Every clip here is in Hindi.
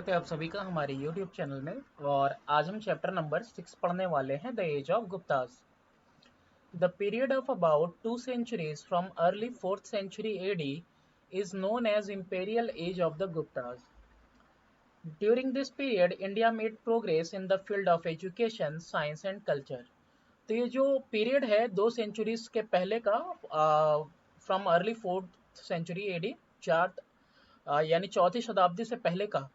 स्वागत है आप सभी का हमारे YouTube चैनल में। और आज हम चैप्टर नंबर 6 पढ़ने वाले हैं, the age of Guptas. The period of about 2 centuries from early 4th century AD is known as imperial age of the Guptas. During this period, India made progress in the field of education, science and culture. तो ये जो पीरियड है 2 सेंचुरीज के पहले का, from early 4th century AD, चार यानी चौथी शताब्दी से पहले का,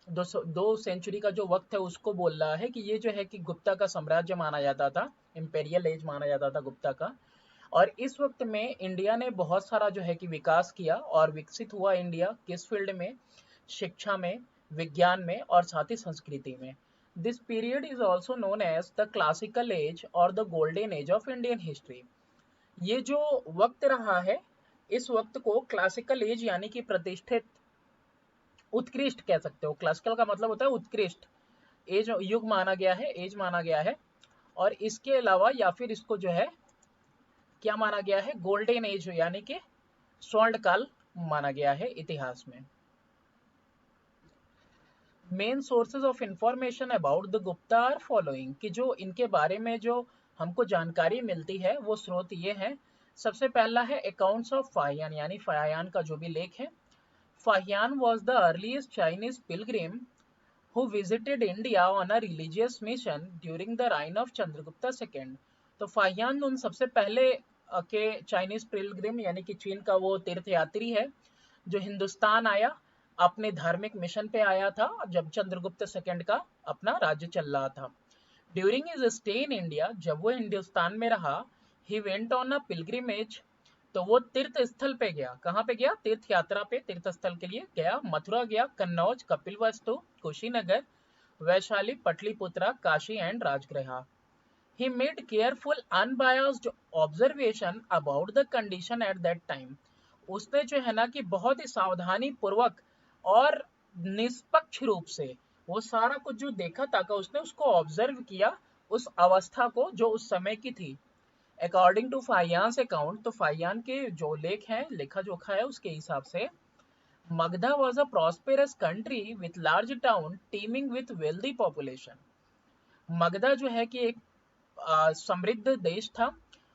2 सेंचुरी का जो वक्त है उसको बोल रहा है कि ये जो है कि गुप्ता का साम्राज्य माना जाता था, इंपेरियल एज माना जाता था गुप्ता का। और इस वक्त में इंडिया ने बहुत सारा जो है कि विकास किया और विकसित हुआ इंडिया किस फील्ड में, शिक्षा में, विज्ञान में और साथ ही संस्कृति में। This period is also known as the classical age और the golden age of Indian history. ये जो वक्त रहा है, इस वक्त को क्लासिकल एज यानी कि प्रतिष्ठित, उत्कृष्ट कह सकते हो। क्लासिकल का मतलब होता है उत्कृष्ट, एज युग माना गया है, एज माना गया है। और इसके अलावा या फिर इसको जो है क्या माना गया है, गोल्डन एज यानी कि स्वर्ण काल माना गया है इतिहास में। Main sources of information about the Gupta are following, कि जो इनके बारे में जो हमको जानकारी मिलती है वो स्रोत ये हैं। सबसे पहला है अकाउंट्स ऑफ फाहियान, यानी फाहियान का जो भी लेख है। Fahien was the earliest Chinese Pilgrim who visited India on a religious mission during the reign of Chandragupta II। तो फाहियान उन सबसे पहले के चाइनीज पिलग्रिम यानी कि चीन का वो तीर्थयात्री है जो हिंदुस्तान आया, अपने धार्मिक मिशन पे आया था जब चंद्रगुप्त सेकंड का अपना राज्य चल रहा था। During his stay in India, जब वो हिंदुस्तान में रहा, he went on a pilgrimage, तो वो तीर्थ स्थल पे गया। कहाँ पे गया? तीर्थ यात्रा पे, तीर्थ स्थल के लिए गया। मथुरा गया, Kannauj, Kapilavastu, Kushinagar, Vaishali, Pataliputra, Kashi and Rajgriha. He made careful unbiased observation about the condition at that time। उसने जो है ना कि बहुत ही सावधानी पूर्वक और निष्पक्ष रूप से वो सारा कुछ जो देखा ताकि उसने उसको ऑब्जर्व किया, उस अवस्था को जो उस समय की थी। अकॉर्डिंग टू फाहियान अकाउंट, तो फाहियान के जो लेख हैं, लेखा जोखा है, उसके हिसाब से Magadha was a prosperous country with large town teeming with wealthy population. Magadha जो है कि एक समृद्ध देश था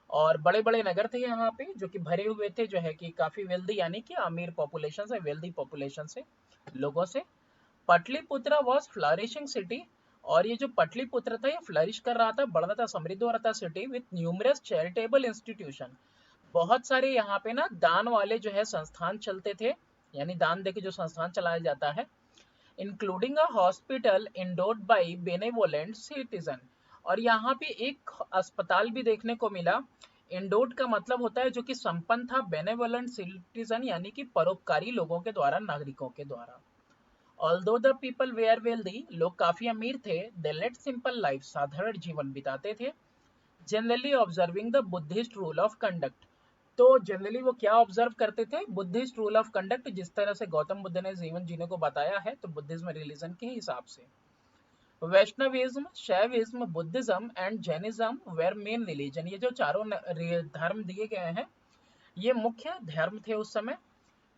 और बड़े बड़े नगर थे यहाँ पे जो कि भरे हुए थे, जो है कि काफी वेल्दी यानी कि अमीर पॉपुलेशन से, वेल्दी पॉपुलेशन से, लोगों से। पटलिपुत्रा वॉज फ्लरिशिंग सिटी, और ये जो पटलिपुत्र था ये फ्लरिश कर रहा था, बढ़ रहा था, समृद्ध हो रहा था city, with numerous charitable institution. बहुत सारे यहाँ पे ना दान वाले जो है संस्थान चलते थे, यानी दान देके जो संस्थान चलाया जाता है। Including a hospital endured by benevolent citizen, और यहाँ पे एक अस्पताल भी देखने को मिला। इंडोर्ड का मतलब होता है जो कि संपन्न था, बेनेवोलेंट सिटीजन यानी कि परोपकारी लोगों के द्वारा, नागरिकों के द्वारा। Although the people were wealthy, लोग काफी अमीर थे, दे लेड सिंपल लाइफ, साधारण जीवन बिताते थे। Generally observing the Buddhist rule of conduct, तो जनरली वो क्या ऑब्जर्व करते थे? बुद्धिस्ट रूल ऑफ कंडक्ट, जिस तरह से गौतम बुद्ध ने जीवन जीने को बताया है, तो बुद्धिज्म रिलीजन के हिसाब से। Vaishnavism, Shaivism, Buddhism and Jainism were main religion, ये जो चारों धर्म दिए गए हैं ये मुख्य धर्म थे उस समय।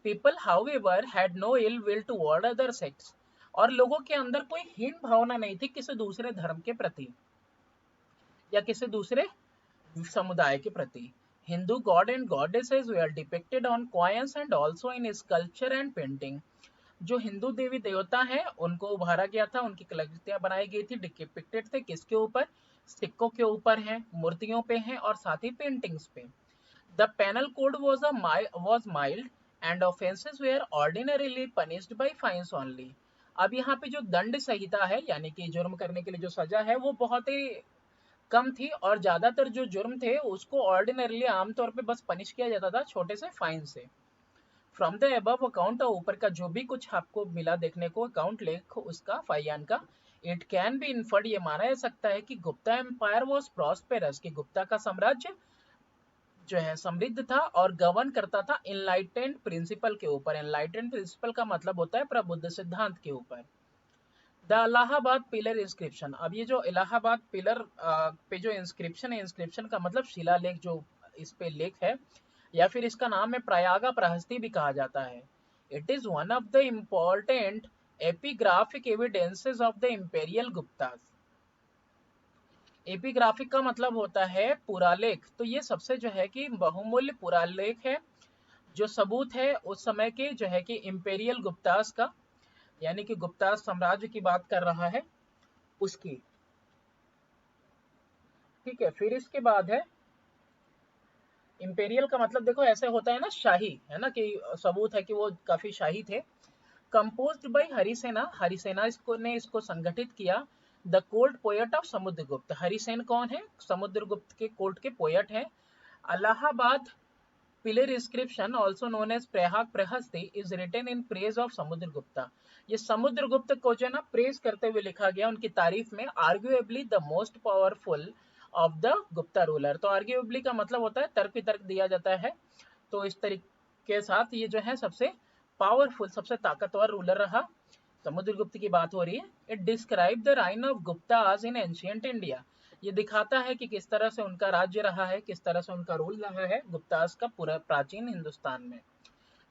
People however had no ill will toward other sects, और लोगों के अंदर कोई हीन भावना नहीं थी किसी दूसरे धर्म के प्रति या किसी दूसरे समुदाय के प्रति। Hindu god and goddesses were depicted on coins and also in sculpture and painting, जो हिंदू देवी देवता हैं उनको उभारा गया था, उनकी कलाकृतियां बनाई गई थी, डिपिक्टेड थे किसके ऊपर? सिक्कों के ऊपर हैं, मूर्तियों पे हैं और साथ ही पेंटिंग्स पे। The penal code was mild and offenses were ordinarily punished by fines only। अब यहाँ पे जो दंड संहिता है यानी कि जुर्म करने के लिए जो सजा है वो बहुत ही कम थी, और ज्यादातर जो जुर्म थे उसको ऑर्डिनरली आमतौर पे बस पनिश किया जाता था छोटे से फाइन से। फ्रॉम द अबव अकाउंट, ऊपर का जो भी कुछ आपको मिला देखने को अकाउंट लेख उसका, फाहियान का, इट कैन बी इन्फर्ड, ये माना जा सकता है कि गुप्ता एम्पायर वॉज प्रॉस्पेरस, कि गुप्ता का साम्राज्य जो है समृद्ध था और गवर्न करता था इनलाइटेंड प्रिंसिपल के ऊपर। इनलाइटेंड प्रिंसिपल का मतलब होता है प्रबुद्ध सिद्धांत के ऊपर। द इलाहाबाद पिलर इंस्क्रिप्शन, अब ये जो इलाहाबाद पिलर पे जो इंस्क्रिप्शन है, इंस्क्रिप्शन का मतलब शिलालेख, जो इस पे लेख है, या फिर इसका नाम है प्रयागा प्रहस्ती भी कहा जाता है। It is one of the important epigraphic evidences of the imperial Guptas. Epigraphic का मतलब होता है पुरालेख। तो ये सबसे जो है कि बहुमूल्य पुरालेख है, जो सबूत है उस समय के जो है कि इंपेरियल गुप्तास का, यानी कि गुप्तास साम्राज्य की बात कर रहा है उसकी। ठीक है, फिर इसके बाद है इंपेरियल का मतलब देखो ऐसे होता है ना, शाही, है ना, कि सबूत है कि वो काफी शाही थे। कंपोज्ड बाय हरिसेना, हरिसेना इसको संगठित किया। The court poet of Samudragupta, Harisena कौन है? समुद्रगुप्त के कोर्ट के पोएट हैं। Allahabad pillar inscription also known as Prayag Prashasti is written in praise of Samudragupta. ये समुद्रगुप्त को जो है ना प्रेज करते हुए लिखा गया, उनकी तारीफ में। Arguably the most powerful of the Gupta ruler. तो आर्ग्यूएबली का मतलब होता है तर्क वितर्क दिया जाता है। तो इस तरीके के साथ ये जो है सबसे पावरफुल, सबसे ताकतवर रूलर रहा। समुद्रगुप्त की बात हो रही है। It describe the reign of Guptas in ancient India. ये दिखाता है कि किस तरह से उनका राज्य रहा है, किस तरह से उनका रूल रहा है गुप्तास का पूरा प्राचीन हिंदुस्तान में।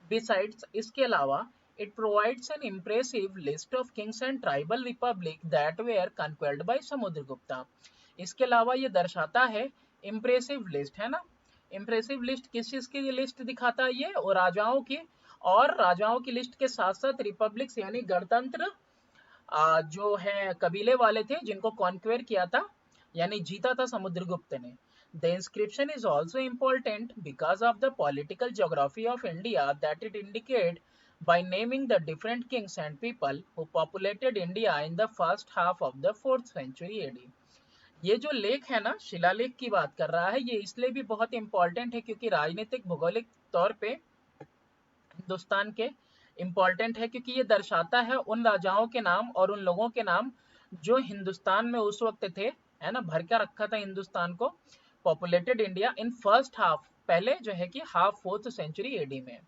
बिसाइड्स, इसके अलावा, it provides an impressive list of kings and tribal republic that were conquered by Samudragupta. इसके अलावा ये दर्शाता है, इम्प्रेसिव लिस्ट है ना, इम्प्रेसिव लिस्ट किस चीज की लिस्ट दिखाता है ये? और राजाओं की, और राजाओं की लिस्ट के साथ साथ रिपब्लिक्स यानी गणतंत्र जो है कबीले वाले थे जिनको कॉन्क्वेर किया था, यानी जीता था समुद्रगुप्त ने। The inscription is also important because of the political geography of India that it indicate by naming the different kings and people who populated India in the first half of the 4th century AD। ये जो लेख है ना, शिलालेख की बात कर रहा है, ये इसलिए भी बहुत इंपॉर्टेंट है क्योंकि राजनीतिक भौगोलिक तौर पे हिंदुस्तान के इम्पोर्टेंट है, क्योंकि ये दर्शाता है उन राजाओं के नाम और उन लोगों के नाम जो हिंदुस्तान में उस वक्त थे, है ना, भर के रखा था हिंदुस्तान को। Populated India in first half, पहले जो है कि हाफ 4th सेंचुरी एडी में।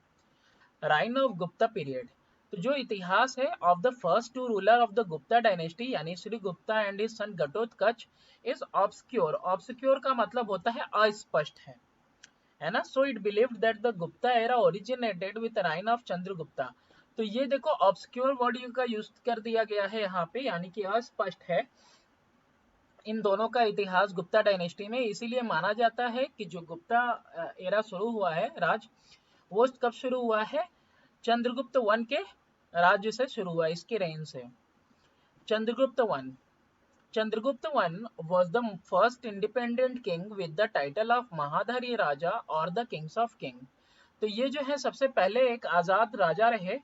राइन ऑफ गुप्ता पीरियड, तो जो इतिहास है of the first two ruler of the Gupta dynasty यानी Shri Gupta and his son Ghatotkacha is obscure. Obscure का मतलब होता है अस्पष्ट है ना। So it believed that the Gupta era originated with reign of Chandragupta. तो ये देखो ऑब्सक्योर वर्ड का यूज कर दिया गया है यहाँ पे, यानी कि अस्पष्ट है इन दोनों का इतिहास गुप्ता डायनेस्टी में। इसीलिए माना जाता है कि जो गुप्ता एरा शुरू हुआ है राज, वो कब शुरू हुआ है? चंद्रगुप्त वन के राज्य से शुरू हुआ, इसके रेन से। Chandragupta one, Chandragupta I was the first independent king with the title of महाधारी राजा और the kings of king। तो ये जो है सबसे पहले एक आजाद राजा रहे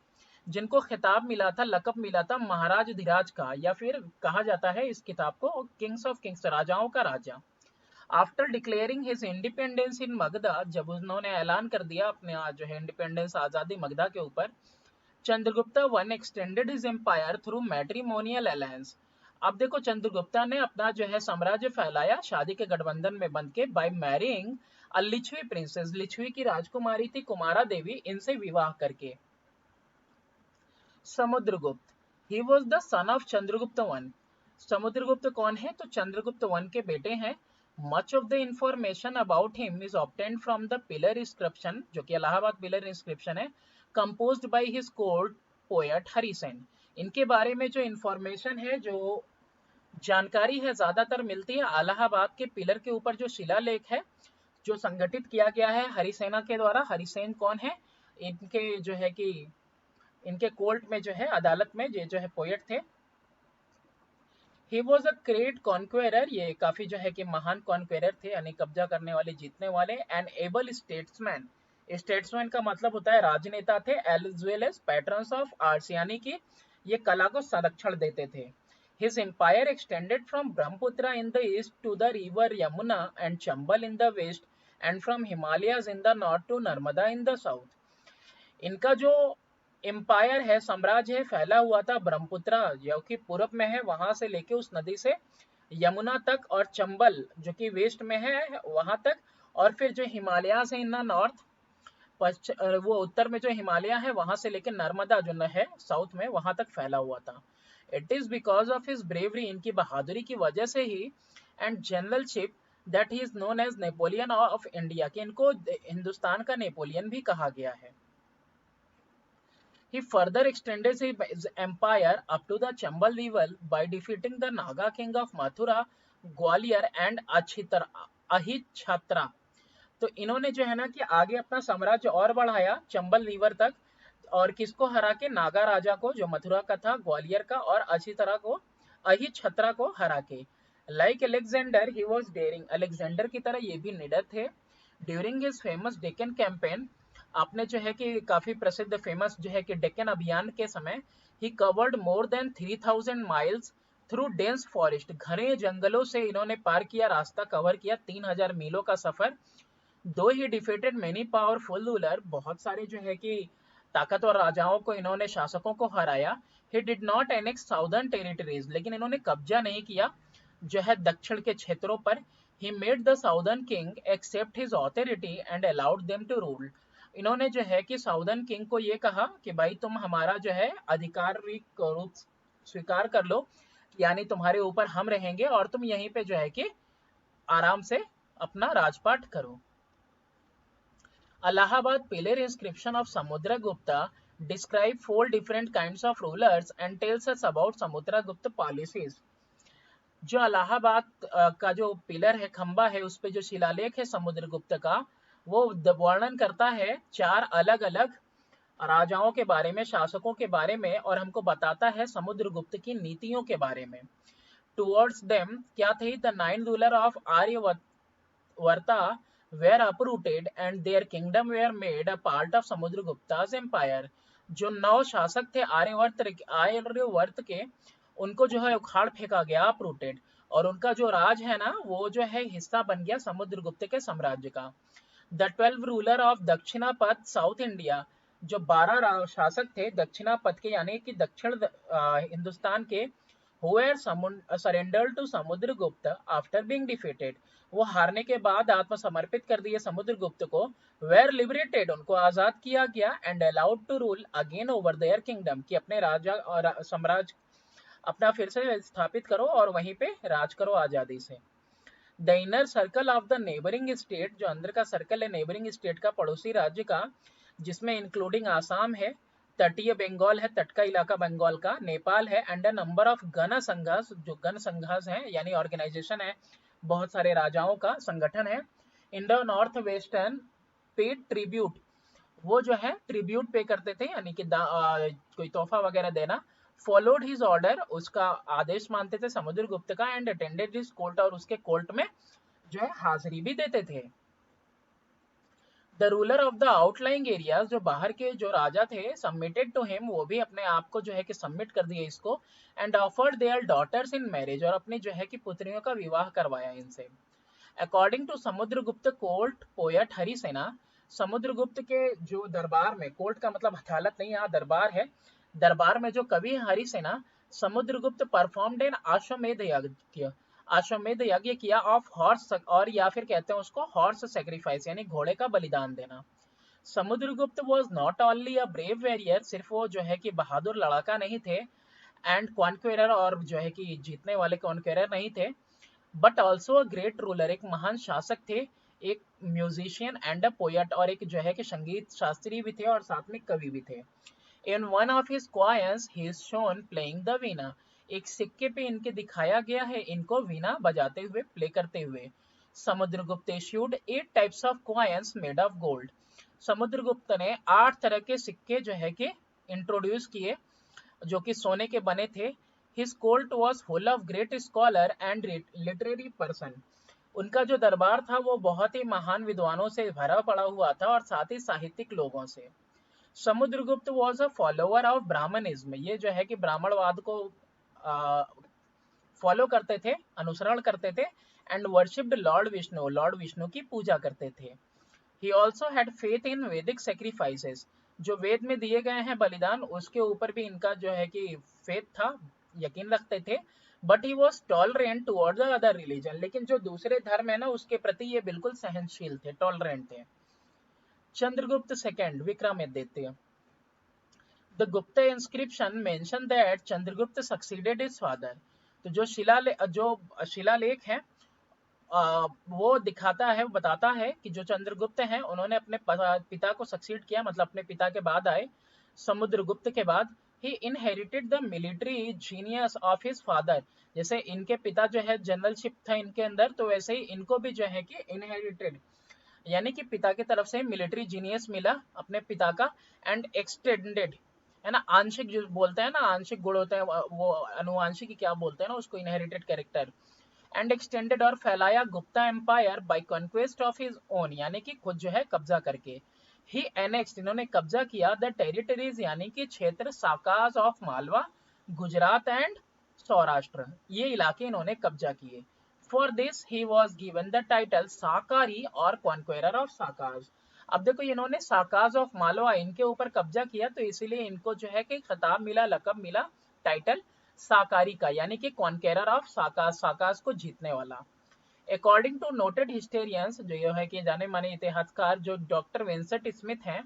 जिनको खिताब मिला था, लकब मिला था महाराज धीराज का, या फिर कहा जाता है इस किताब को किंग्स ऑफ किंग्स, राजाओं का राजा। After declaring his independence in Magadha, जब उन्होंने ऐलान कर दिया अपने जो है इंडिपेंडेंस, आजादी मगधा के ऊपर, Chandragupta one extended his empire through matrimonial alliance. अब देखो चंद्रगुप्ता ने अपना जो है साम्राज्य फैलाया शादी के गठबंधन में बंध के, by marrying a Licchavi princess, Licchavi की राजकुमारी थी कुमारा देवी, इनसे विवाह करके। Samudragupta, he was the son of Chandragupta one. Samudragupta कौन है? तो चंद्रगुप्त वन के बेटे हैं। Much of the information about him is obtained from the pillar inscription, जो कि इलाहाबाद पिलर इंस्क्रिप्शन है, composed by his court poet Harisena. इनके बारे में जो इंफॉर्मेशन है, जो जानकारी है, ज्यादातर मिलती है इलाहाबाद के पिलर के ऊपर, जो शिलालेख है जो संगठित किया गया है हरिसेना के द्वारा। हरिसेन कौन है? इनके जो है कि इनके कोर्ट में जो है, अदालत में ये जो है पोएट थे। ही वॉज अ ग्रेट कॉन्क्वेरर, ये काफी जो है कि महान कॉन्क्वेरर थे, यानी कब्जा करने वाले, जीतने वाले। एंड एबल स्टेट्समैन, स्टेट्समैन का मतलब होता है राजनेता थे। As well as patrons of arts, यानी कि ये कला को संरक्षण देते थे। His empire extended from Brahmaputra in the east to the river Yamuna and Chambal in the west and from Himalayas in the north to Narmada in the south. इनका जो एम्पायर है, साम्राज्य है, फैला हुआ था ब्रह्मपुत्र जो कि पूर्व में है, वहां से लेके उस नदी से यमुना तक, और चंबल जो कि वेस्ट में है वहां तक, और फिर जो हिमालय से इन नॉर्थ, वो उत्तर में जो हिमालय है वहां से लेके नर्मदा जो है साउथ में, वहां तक फैला हुआ था। It is because of his bravery, इनकी बहादुरी की वजह से ही, and generalship that he is known as Napoleon of India, कि इनको हिंदुस्तान का नेपोलियन भी कहा गया है। He further extended his empire up to the Chambal River by defeating the Naga king of Mathura, Gwalior and Ahichatra. तो इन्होंने जो है ना कि आगे अपना साम्राज्य और बढ़ाया चंबल रिवर तक, और किसको हरा के? नागा राजा को जो मथुरा का था, ग्वालियर का, और अहिछत्रा को हरा के। Like Alexander he was daring, Alexander की तरह ये भी निडर थे। During his famous Deccan campaign, आपने जो है कि काफी प्रसिद्ध फेमस जो है कि डेक्कन अभियान के समय, he covered more than 3000 miles through dense forest, घने जंगलों से इन्होंने पार किया, रास्ता कवर किया, 3000 मीलों का सफर। दो ही डिफीटेड मेनी पावरफुल रूलर, बहुत सारे जो है कि ताकतवर राजाओं को इन्होंने, शासकों को हराया। He did not annex southern territories, लेकिन इन्होंने कब्जा नहीं किया जो है दक्षिण के क्षेत्रों पर। He made the southern king accept his authority and allowed them to rule, इन्होंने जो है कि साउदर्न किंग को ये कहा कि भाई तुम हमारा जो है आधिकारिक रूप स्वीकार कर लो, यानी तुम्हारे ऊपर हम रहेंगे और तुम यहीं पे जो है कि आराम से अपना राजपाट करो। Allahabad pillar inscription of Samudragupta describe 4 different kinds of rulers and tells us about Samudragupta policies. जो अलाहाबाद का जो पिलर है, खंबा है, उस पे जो शिलालेख है समुद्रगुप्त का, वो वर्णन करता है 4 अलग अलग राजाओं के बारे में, शासकों के बारे में, और हमको बताता है समुद्रगुप्त की नीतियों के बारे में। टुवर्ड्स देम क्या थी? The 9 ruler of Aryavarta were uprooted and their kingdom were made a part of समुद्रगुप्ता's empire. जो 9 शासक थे आर्यवर्त के, उनको जो है उखाड़ फेंका गया, अपरूटेड, और उनका जो राज है ना, वो जो है हिस्सा बन गया समुद्रगुप्त के साम्राज्य का। The 12 ruler of Dakshinapatha south India, जो 12 शासक थे दक्षिणापथ के, यानी कि दक्षिण हिंदुस्तान के, who were surrendered to Samudragupta after being defeated, वो हारने के बाद आत्मसमर्पित कर दिए समुद्रगुप्त को। वेर लिबरेटेड, उनको आजाद किया गया, and allowed to rule again over their kingdom, कि अपने राजा और साम्राज्य अपना फिर से स्थापित करो और वहीं पे राज करो आजादी से। The inner circle of the neighbouring state, जो अंदर का सर्कल है नेबरिंग स्टेट का, पड़ोसी राज्य का, जिसमें इंक्लूडिंग आसाम है, तटीय बंगाल है, तट का इलाका बंगाल का, नेपाल है, एंड अ नंबर ऑफ गण संघास, जो गण संघास है यानी ऑर्गेनाइजेशन है, बहुत सारे राजाओं का संगठन है। इन the north western paid tribute, वो जो है ट्रिब्यूट पे करते थे, यानी कि कोई तोहफा वगैरह देना। फॉलोड हिज ऑर्डर, उसका आदेश मानते थे समुद्रगुप्त का, एंड अटेंडेड हिज कोर्ट, और उसके कोर्ट में जो है हाजिरी भी देते थे। The ruler of the outlying areas, जो बाहर के जो राजा थे, सबमिटेड टू हिम, वो भी अपने आप को जो है कि सबमिट कर दिए इसको, and offered their daughters in marriage, और अपनी जो है कि पुत्रियों का विवाह करवाया इनसे। According to Samudragupta court poet Harisena, Samudragupta के जो दरबार में, कोर्ट का मतलब अदालत नहीं, यहाँ दरबार है, दरबार में जो कवि हरिसेना, समुद्रगुप्त परफॉर्म्ड एन अश्वमेध यज्ञ किया ऑफ हॉर्स, और या फिर कहते हैं उसको हॉर्स सेक्रीफाइस, यानी घोड़े का बलिदान देना। Samudragupta was not only a brave warrior, सिर्फ वो जो है कि बहादुर लड़ाका नहीं थे, एंड कॉन्क्वेरर, और जो है कि जीतने वाले कॉन्क्वेरर नहीं थे, but also a great ruler, एक महान शासक थे, एक म्यूजिशियन एंड अ पोएट, और एक जो है कि संगीत शास्त्री भी थे और साथ में कवि भी थे। In one of his coins he is shown playing the veena, एक सिक्के पे इनके दिखाया गया है इनको वीणा बजाते हुए, प्ले करते हुए। Samudragupta issued 8 types of coins made of gold, Samudragupta ने 8 तरह के सिक्के जो है कि इंट्रोड्यूस किए, जो कि सोने के बने थे। His court was full of great scholar and literary person, उनका जो दरबार था वो बहुत ही महान विद्वानों से भरा पड़ा हुआ था, और साथ ही साहित्यिक लोगों से। Samudragupta was a follower of Brahmanism, ये जो है कि ब्राह्मणवाद को फॉलो करते थे, अनुसरण करते थे, and worshipped Lord Vishnu, Lord Vishnu की पूजा करते थे। He also had faith in Vedic sacrifices, जो वेद में दिए गए हैं बलिदान, उसके ऊपर भी इनका जो है कि फेथ था, यकीन रखते थे। But he was tolerant toward the other religion, लेकिन जो दूसरे धर्म है ना उसके प्रति ये बिल्कुल सहनशील थे, टॉलरेंट थे। Chandragupta second, Vikramaditya. The Gupta inscription mention that Chandragupta succeeded his father, तो जो शिलालेख है वो दिखाता है, बताता है कि जो चंद्रगुप्त हैं उन्होंने अपने पिता को सक्सीड किया, मतलब अपने पिता के बाद आए। समुद्रगुप्त के बाद he inherited the military genius of his father. जैसे इनके पिता जो है जनरलशिप था इनके अंदर, तो वैसे ही इनको भी जो है कि इनहेरिटेड यानी कि पिता की तरफ से मिलिट्री जीनियस मिला अपने पिता का। एंड एक्सटेंडेड है ना, आंशिक जो बोलते हैं ना, आंशिक गुण होते हैं वो अनुवांशिक क्या बोलते हैं ना उसको, इनहेरिटेड कैरेक्टर। एंड एक्सटेंडेड और फैलाया Gupta empire by conquest of his own, यानी कि खुद जो है कब्जा करके। ही एनेक्स्ड, इन्होंने कब्जा किया द टेरिटरीज यानी कि क्षेत्र, साकाज ऑफ मालवा, गुजरात एंड सौराष्ट्र, ये इलाके इन्होंने कब्जा किए। For this he was given the title Sakari और कॉन्क्वेरर ऑफ साकाज। अब देखो इन्होंने साकाज ऑफ मालवा इनके ऊपर कब्जा किया, तो इसीलिए इनको जो है कि खिताब मिला, लकब मिला, टाइटल साकारी का, यानी कि कॉन्केरर ऑफ साकाज, साकाज को जीतने वाला। अकॉर्डिंग टू नोटेड हिस्टेरियंस, जो है कि जाने माने इतिहासकार जो डॉक्टर विंसेंट स्मिथ हैं,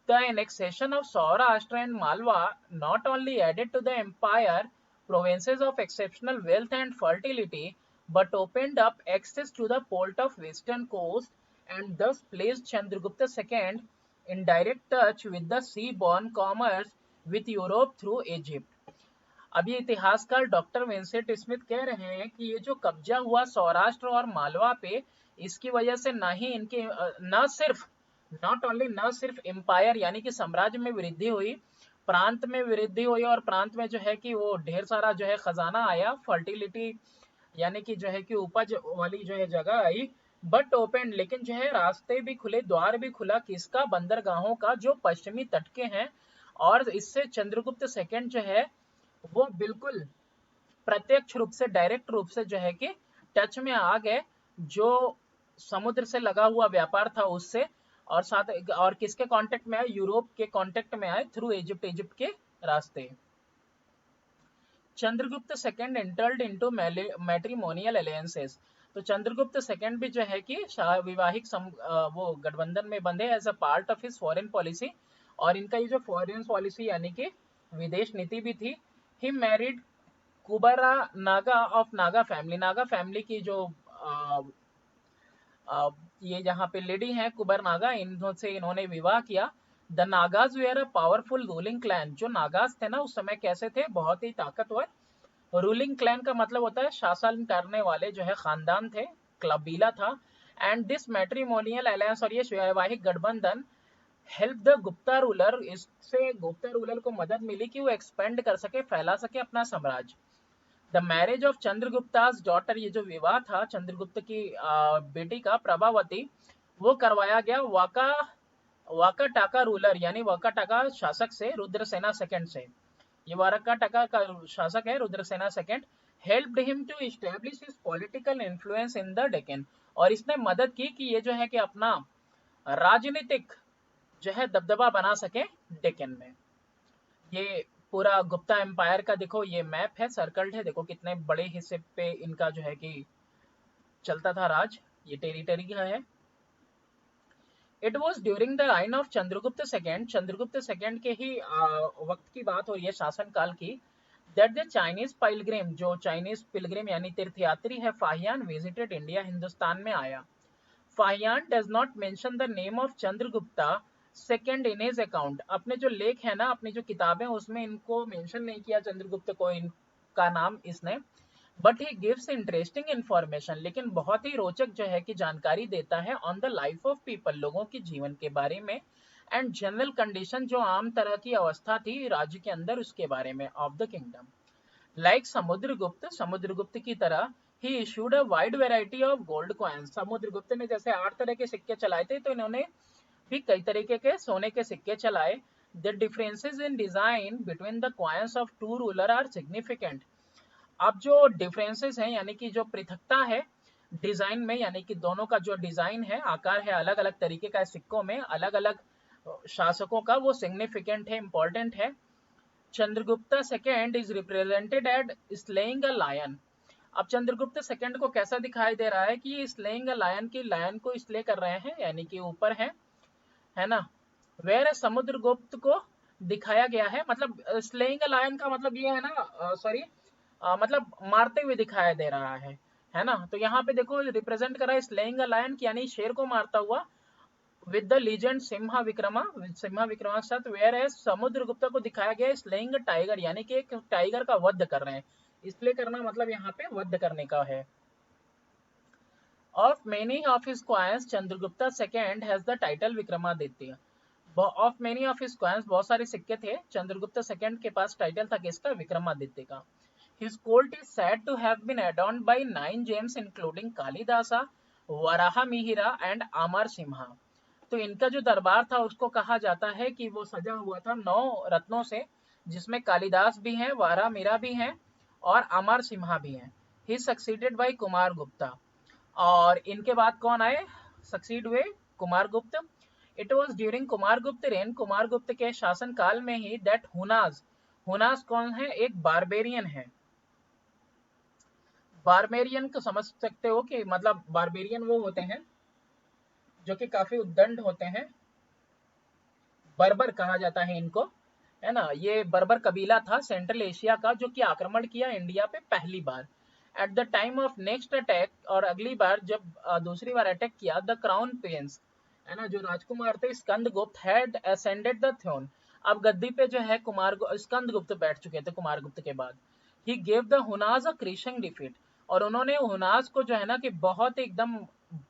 the annexation of Saurashtra and Malwa not only added to the empire provinces of exceptional wealth and fertility, but opened up access to the port of western coast and thus placed Chandragupta II in direct touch with the sea-borne commerce with Europe through Egypt. अब ये इतिहासकार डॉक्टर विंसेंट स्मिथ कह रहे हैं कि ये जो कब्जा हुआ सौराष्ट्र और मालवा पे, इसकी वजह से ना ही इनके न सिर्फ नॉट ओनली न सिर्फ एम्पायर यानी कि साम्राज्य में वृद्धि हुई, प्रांत में वृद्धि हुई और प्रांत में जो है कि वो ढेर सारा जो है खजाना आया, फर्टिलिटी यानी कि जो है कि उपज वाली जो है जगह आई, बट ओपन, लेकिन जो है रास्ते भी खुले, द्वार भी खुला किसका, बंदरगाहों का जो पश्चिमी तट के हैं। और इससे चंद्रगुप्त सेकंड जो है वो बिल्कुल प्रत्यक्ष रूप से, डायरेक्ट रूप से जो है कि टच में आ गए जो समुद्र से लगा हुआ व्यापार था उससे, और साथ और किसके कांटेक्ट में आए, यूरोप के कांटेक्ट में आए थ्रू इजिप्ट, इजिप्ट के रास्ते। Chandragupta second entered into matrimonial alliances, तो चंद्रगुप्त सेकंड भी जो है कि वैवाहिक वो गठबंधन में बंधे as a part of his foreign policy, और इनका ये जो फॉरेन पॉलिसी यानी कि विदेश नीति भी थी। He married Kubera Naga of Naga family, Naga family की जो ये यहाँ पे लेडी हैं कुबर नागा, इनसे इन्होंने विवाह किया। The Nagas were a powerful ruling clan, जो नागाज थे ना उस समय कैसे थे, बहुत ही ताकतवर। रूलिंग क्लैन का मतलब होता है शासन करने वाले जो है खानदान थे, कबीला था। एंड दिस मैट्रिमोनियल अलायंस, और ये वैवाहिक गठबंधन, हेल्प द गुप्ता रूलर, इससे गुप्ता रूलर को मदद मिली कि वो एक्सपेंड कर सके, फैला सके अपना साम्राज्य। द मैरिज ऑफ चंद्रगुप्ता's डॉटर, ये जो विवाह था चंद्रगुप्त की बेटी का प्रभावती, वो करवाया गया वाकाटाका रूलर यानी वाकाटाका शासक से, रुद्रसेना सेकंड से। ये वाकाटाका का शासक है Rudrasena second. Helped him to establish his political influence in the Deccan, और इसने मदद की कि ये जो है कि अपना राजनीतिक जो है दबदबा बना सके डेक्कन में। ये पूरा गुप्ता एम्पायर का देखो ये मैप है, सर्कल्ड है, देखो कितने बड़े हिस्से पे इनका जो है कि चलता था राज, ये टेरिटरी का है। It was during the reign of Chandragupta second, Chandragupta second के ही वक्त की बात हो रही है, शासन काल की, दैट द चाइनीज पाइलग्रिम, जो चाइनीज पिलग्रिम यानी तीर्थयात्री है फाहियान, विजिटेड इंडिया, हिंदुस्तान में आया। Fahien does not mention the name of Chandragupta second in his account, अपने जो लेख है ना, अपनी जो किताबें उसमें इनको मेंशन नहीं किया चंद्रगुप्त को, इनका नाम इसने, but he gives interesting information, लेकिन बहुत ही रोचक जो है कि जानकारी देता है on the life of people, लोगों के जीवन के बारे में, एंड जनरल कंडीशन, जो आम तरह की अवस्था थी राज्य के अंदर उसके बारे में, of the kingdom. Like Samudragupta, Samudragupta की तरह he issued a wide variety of gold coins, Samudragupta ने जैसे 8 तरह के सिक्के चलाए थे, तो इन्होंने भी कई तरीके के सोने के सिक्के चलाए। The differences in design between the coins of two ruler are significant, अब जो डिफरेंसेस हैं यानी कि जो पृथकता है डिजाइन में, यानी कि दोनों का जो डिजाइन है, आकार है, अलग अलग तरीके का सिक्कों में, अलग अलग शासकों का, वो सिग्निफिकेंट है, इंपॉर्टेंट है। Chandragupta second is represented at slaying a lion, अब चंद्रगुप्त सेकंड को कैसा दिखाई दे रहा है कि स्लेइंग अ लायन की, लायन को स्ले कर रहे हैं यानी कि ऊपर है ना। वेर समुद्रगुप्त को दिखाया गया है, मतलब स्लेइंग अ लायन का मतलब ये है ना, सॉरी मतलब मारते हुए दिखाया दे रहा है ना। तो यहाँ पे देखो रिप्रेजेंट कर रहा है स्लेइंग अ लायन यानी शेर को मारता हुआ, with the legend Simha Vikrama, Simha Vikrama के साथ, वेयर एज समुद्रगुप्त को दिखाया गया स्लेइंग टाइगर, यानी कि एक टाइगर का वध कर रहे हैं। इसलिए करना मतलब यहाँ पे वध करने का है। Of many of his coins Chandragupta second has the title Vikramaditya. Of many of his coins, बहुत सारे सिक्के थे, चंद्रगुप्त सेकेंड के पास टाइटल था किसका? विक्रमादित्य का। His court is said to have been adorned by 9 gems including Kalidasa, वराहमिहिरा and अमर सिम्हा। तो इनका जो दरबार था उसको कहा जाता है कि वो सजा हुआ था 9 रत्नों से, जिसमें कालिदास भी हैं, वराहमिहिरा भी हैं और अमर सिम्हा भी हैं। ही सक्सीडेड बाय कुमार गुप्ता, और इनके बाद कौन आए सक्सीड हुए? कुमार गुप्त। इट वॉज ड्यूरिंग कुमार गुप्त रेन, कुमार गुप्त के शासन काल में ही दैट हुनाज, हुनाज कौन है? एक बारबेरियन है। बारबेरियन को समझ सकते हो कि मतलब बारबेरियन वो होते हैं जो कि काफी उद्दंड होते हैं, बर्बर कहा जाता है इनको, है ना। ये बर्बर कबीला था सेंट्रल एशिया का जो कि आक्रमण किया इंडिया पे पहली बार। At the time of next attack, और अगली बार जब दूसरी बार अटैक किया, द क्राउन प्रिंस, है ना, जो राजकुमार थे Skandagupta, had ascended the throne. अब गद्दी पे जो है स्कंदगुप्त बैठ चुके थे कुमार गुप्त के बाद। He gave the Hunas a crushing defeat, और उन्होंने हुनाज को जो है ना कि बहुत एकदम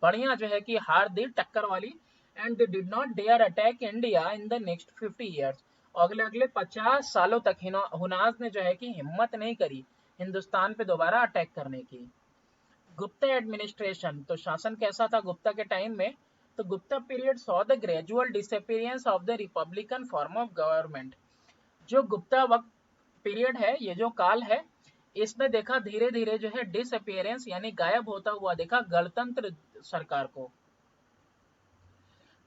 बढ़िया जो है कि हार दी, टक्कर वाली। And they did not dare attack India in the next 50 years, अगले अगले 50 सालों तक हुनाज ने जो है कि हिम्मत नहीं करी हिंदुस्तान पे दोबारा अटैक करने की। गुप्ता एडमिनिस्ट्रेशन, तो शासन कैसा था गुप्ता के टाइम में? तो Gupta period saw the gradual disappearance of the Republican form of government. जो गुप्ता वक्त पीरियड है, ये जो काल है, इसने देखा धीरे धीरे जो है डिसअपीयरेंस यानी गायब होता हुआ देखा गणतंत्र सरकार को।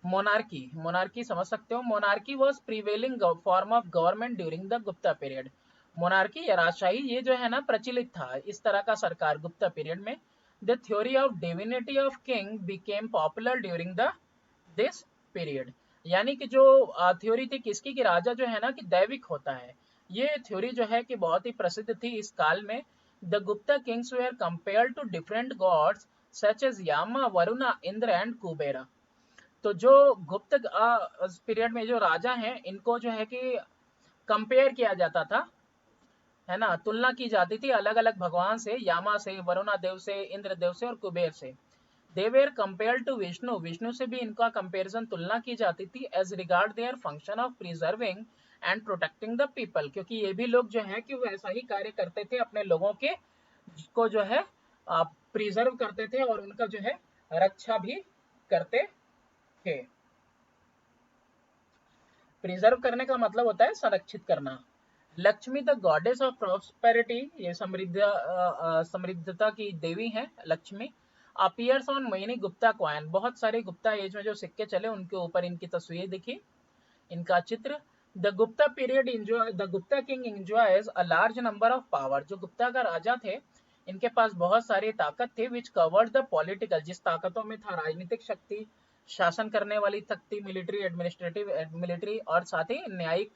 मोनार्की, मोनार्की समझ सकते हो, monarchy was prevailing form of government during the Gupta period. Monarchy या राजशाही ये जो है ना प्रचलित था इस तरह का सरकार गुप्ता पीरियड में। The theory of divinity of king became popular during the this period, यानी कि जो थ्योरी थी किसकी, कि राजा जो है ना कि दैविक होता है, ये थ्योरी जो है कि बहुत ही प्रसिद्ध थी इस काल में। The Gupta kings were compared to different gods such as Yama, Varuna, Indra and Kubera. तो जो गुप्त पीरियड में जो राजा हैं इनको जो है कि कंपेयर किया जाता था, है ना, तुलना की जाती थी अलग अलग भगवान से, यामा से, वरुणा देव से, इंद्र देव से और कुबेर से। They were compare to Vishnu, Vishnu से भी इनका कंपेरिजन तुलना की जाती थी as regard their function of preserving and protecting the people, क्योंकि ये भी लोग जो है कि वो ऐसा ही कार्य करते थे अपने लोगों के को जो है प्रिजर्व करते थे और उनका जो है रक्षा भी करते थे। प्रिजर्व करने का मतलब होता है संरक्षित करना। Lakshmi the goddess of prosperity, ये समृद्धता की देवी है Lakshmi. Appears on many Gupta coin, बहुत सारे गुप्ता एज में जो सिक्के चले उनके ऊपर इनकी तस्वीर दिखी, इनका चित्र। The Gupta period enjoy, the Gupta king enjoys a large number of power, जो गुप्ता का राजा थे इनके पास बहुत सारी ताकत थी, विच कवर्ड द पॉलिटिकल, जिस ताकतों में था राजनीतिक शक्ति, शासन करने वाली शक्ति, मिलिट्री, एडमिनिस्ट्रेटिव मिलिट्री, और साथ ही न्यायिक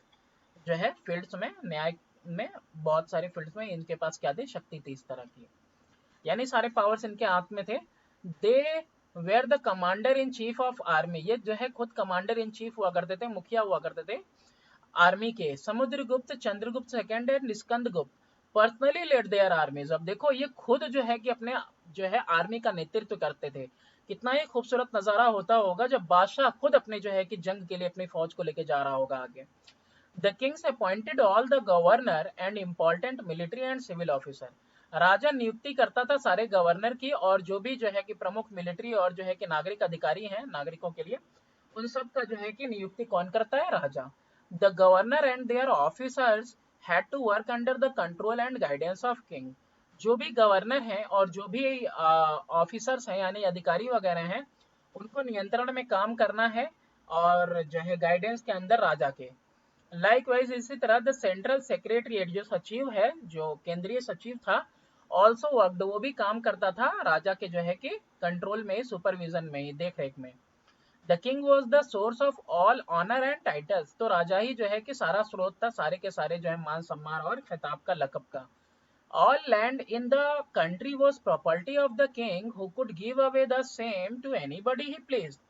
जो है फील्ड्स में, न्याय में बहुत सारे फील्ड्स में इनके पास क्या थी, शक्ति थी इस तरह की, यानी सारे पावर्स इनके हाथ में थे। They were the commander in chief of army, ये जो है खुद कमांडर इन चीफ हुआ करते थे, मुखिया हुआ करते थे आर्मी के। Samudragupta, Chandragupta second and Skandagupta personally led their armies, अब देखो ये खुद जो है कि अपने जो है आर्मी का नेतृत्व करते थे। कितना ही खूबसूरत नजारा होता होगा जब बादशाह खुद अपने जो है कि जंग के लिए अपनी फौज को लेके जा रहा होगा आगे। The kings appointed all the governor and important military and civil officer, राजा नियुक्ति करता था सारे गवर्नर की और जो भी जो है कि प्रमुख मिलिट्री और जो है कि नागरिक अधिकारी हैं नागरिकों के लिए, उन सब का जो है कि नियुक्ति कौन करता है? राजा। The governor and their officers had to work under the control and guidance of king, जो भी गवर्नर हैं और जो भी ऑफिसर्स हैं यानी अधिकारी वगैरह हैं उनको नियंत्रण में काम करना है और जो है गाइडेंस के अंदर राजा के। लाइकवाइज इसी तरह द सेंट्रल सेक्रेटरीट, जो सचिव है, जो केंद्रीय सचिव था, ऑल्सो वर्कड, वो भी काम करता था राजा के जो है कि कंट्रोल में, सुपरविजन में, देख रेख में। The king was the source of all honour and titles, तो राजा ही जो है कि सारा स्रोत था सारे के सारे जो है मान सम्मान और खिताब का, लकब का। All land in the country was property of the king who could give away the same to anybody he pleased,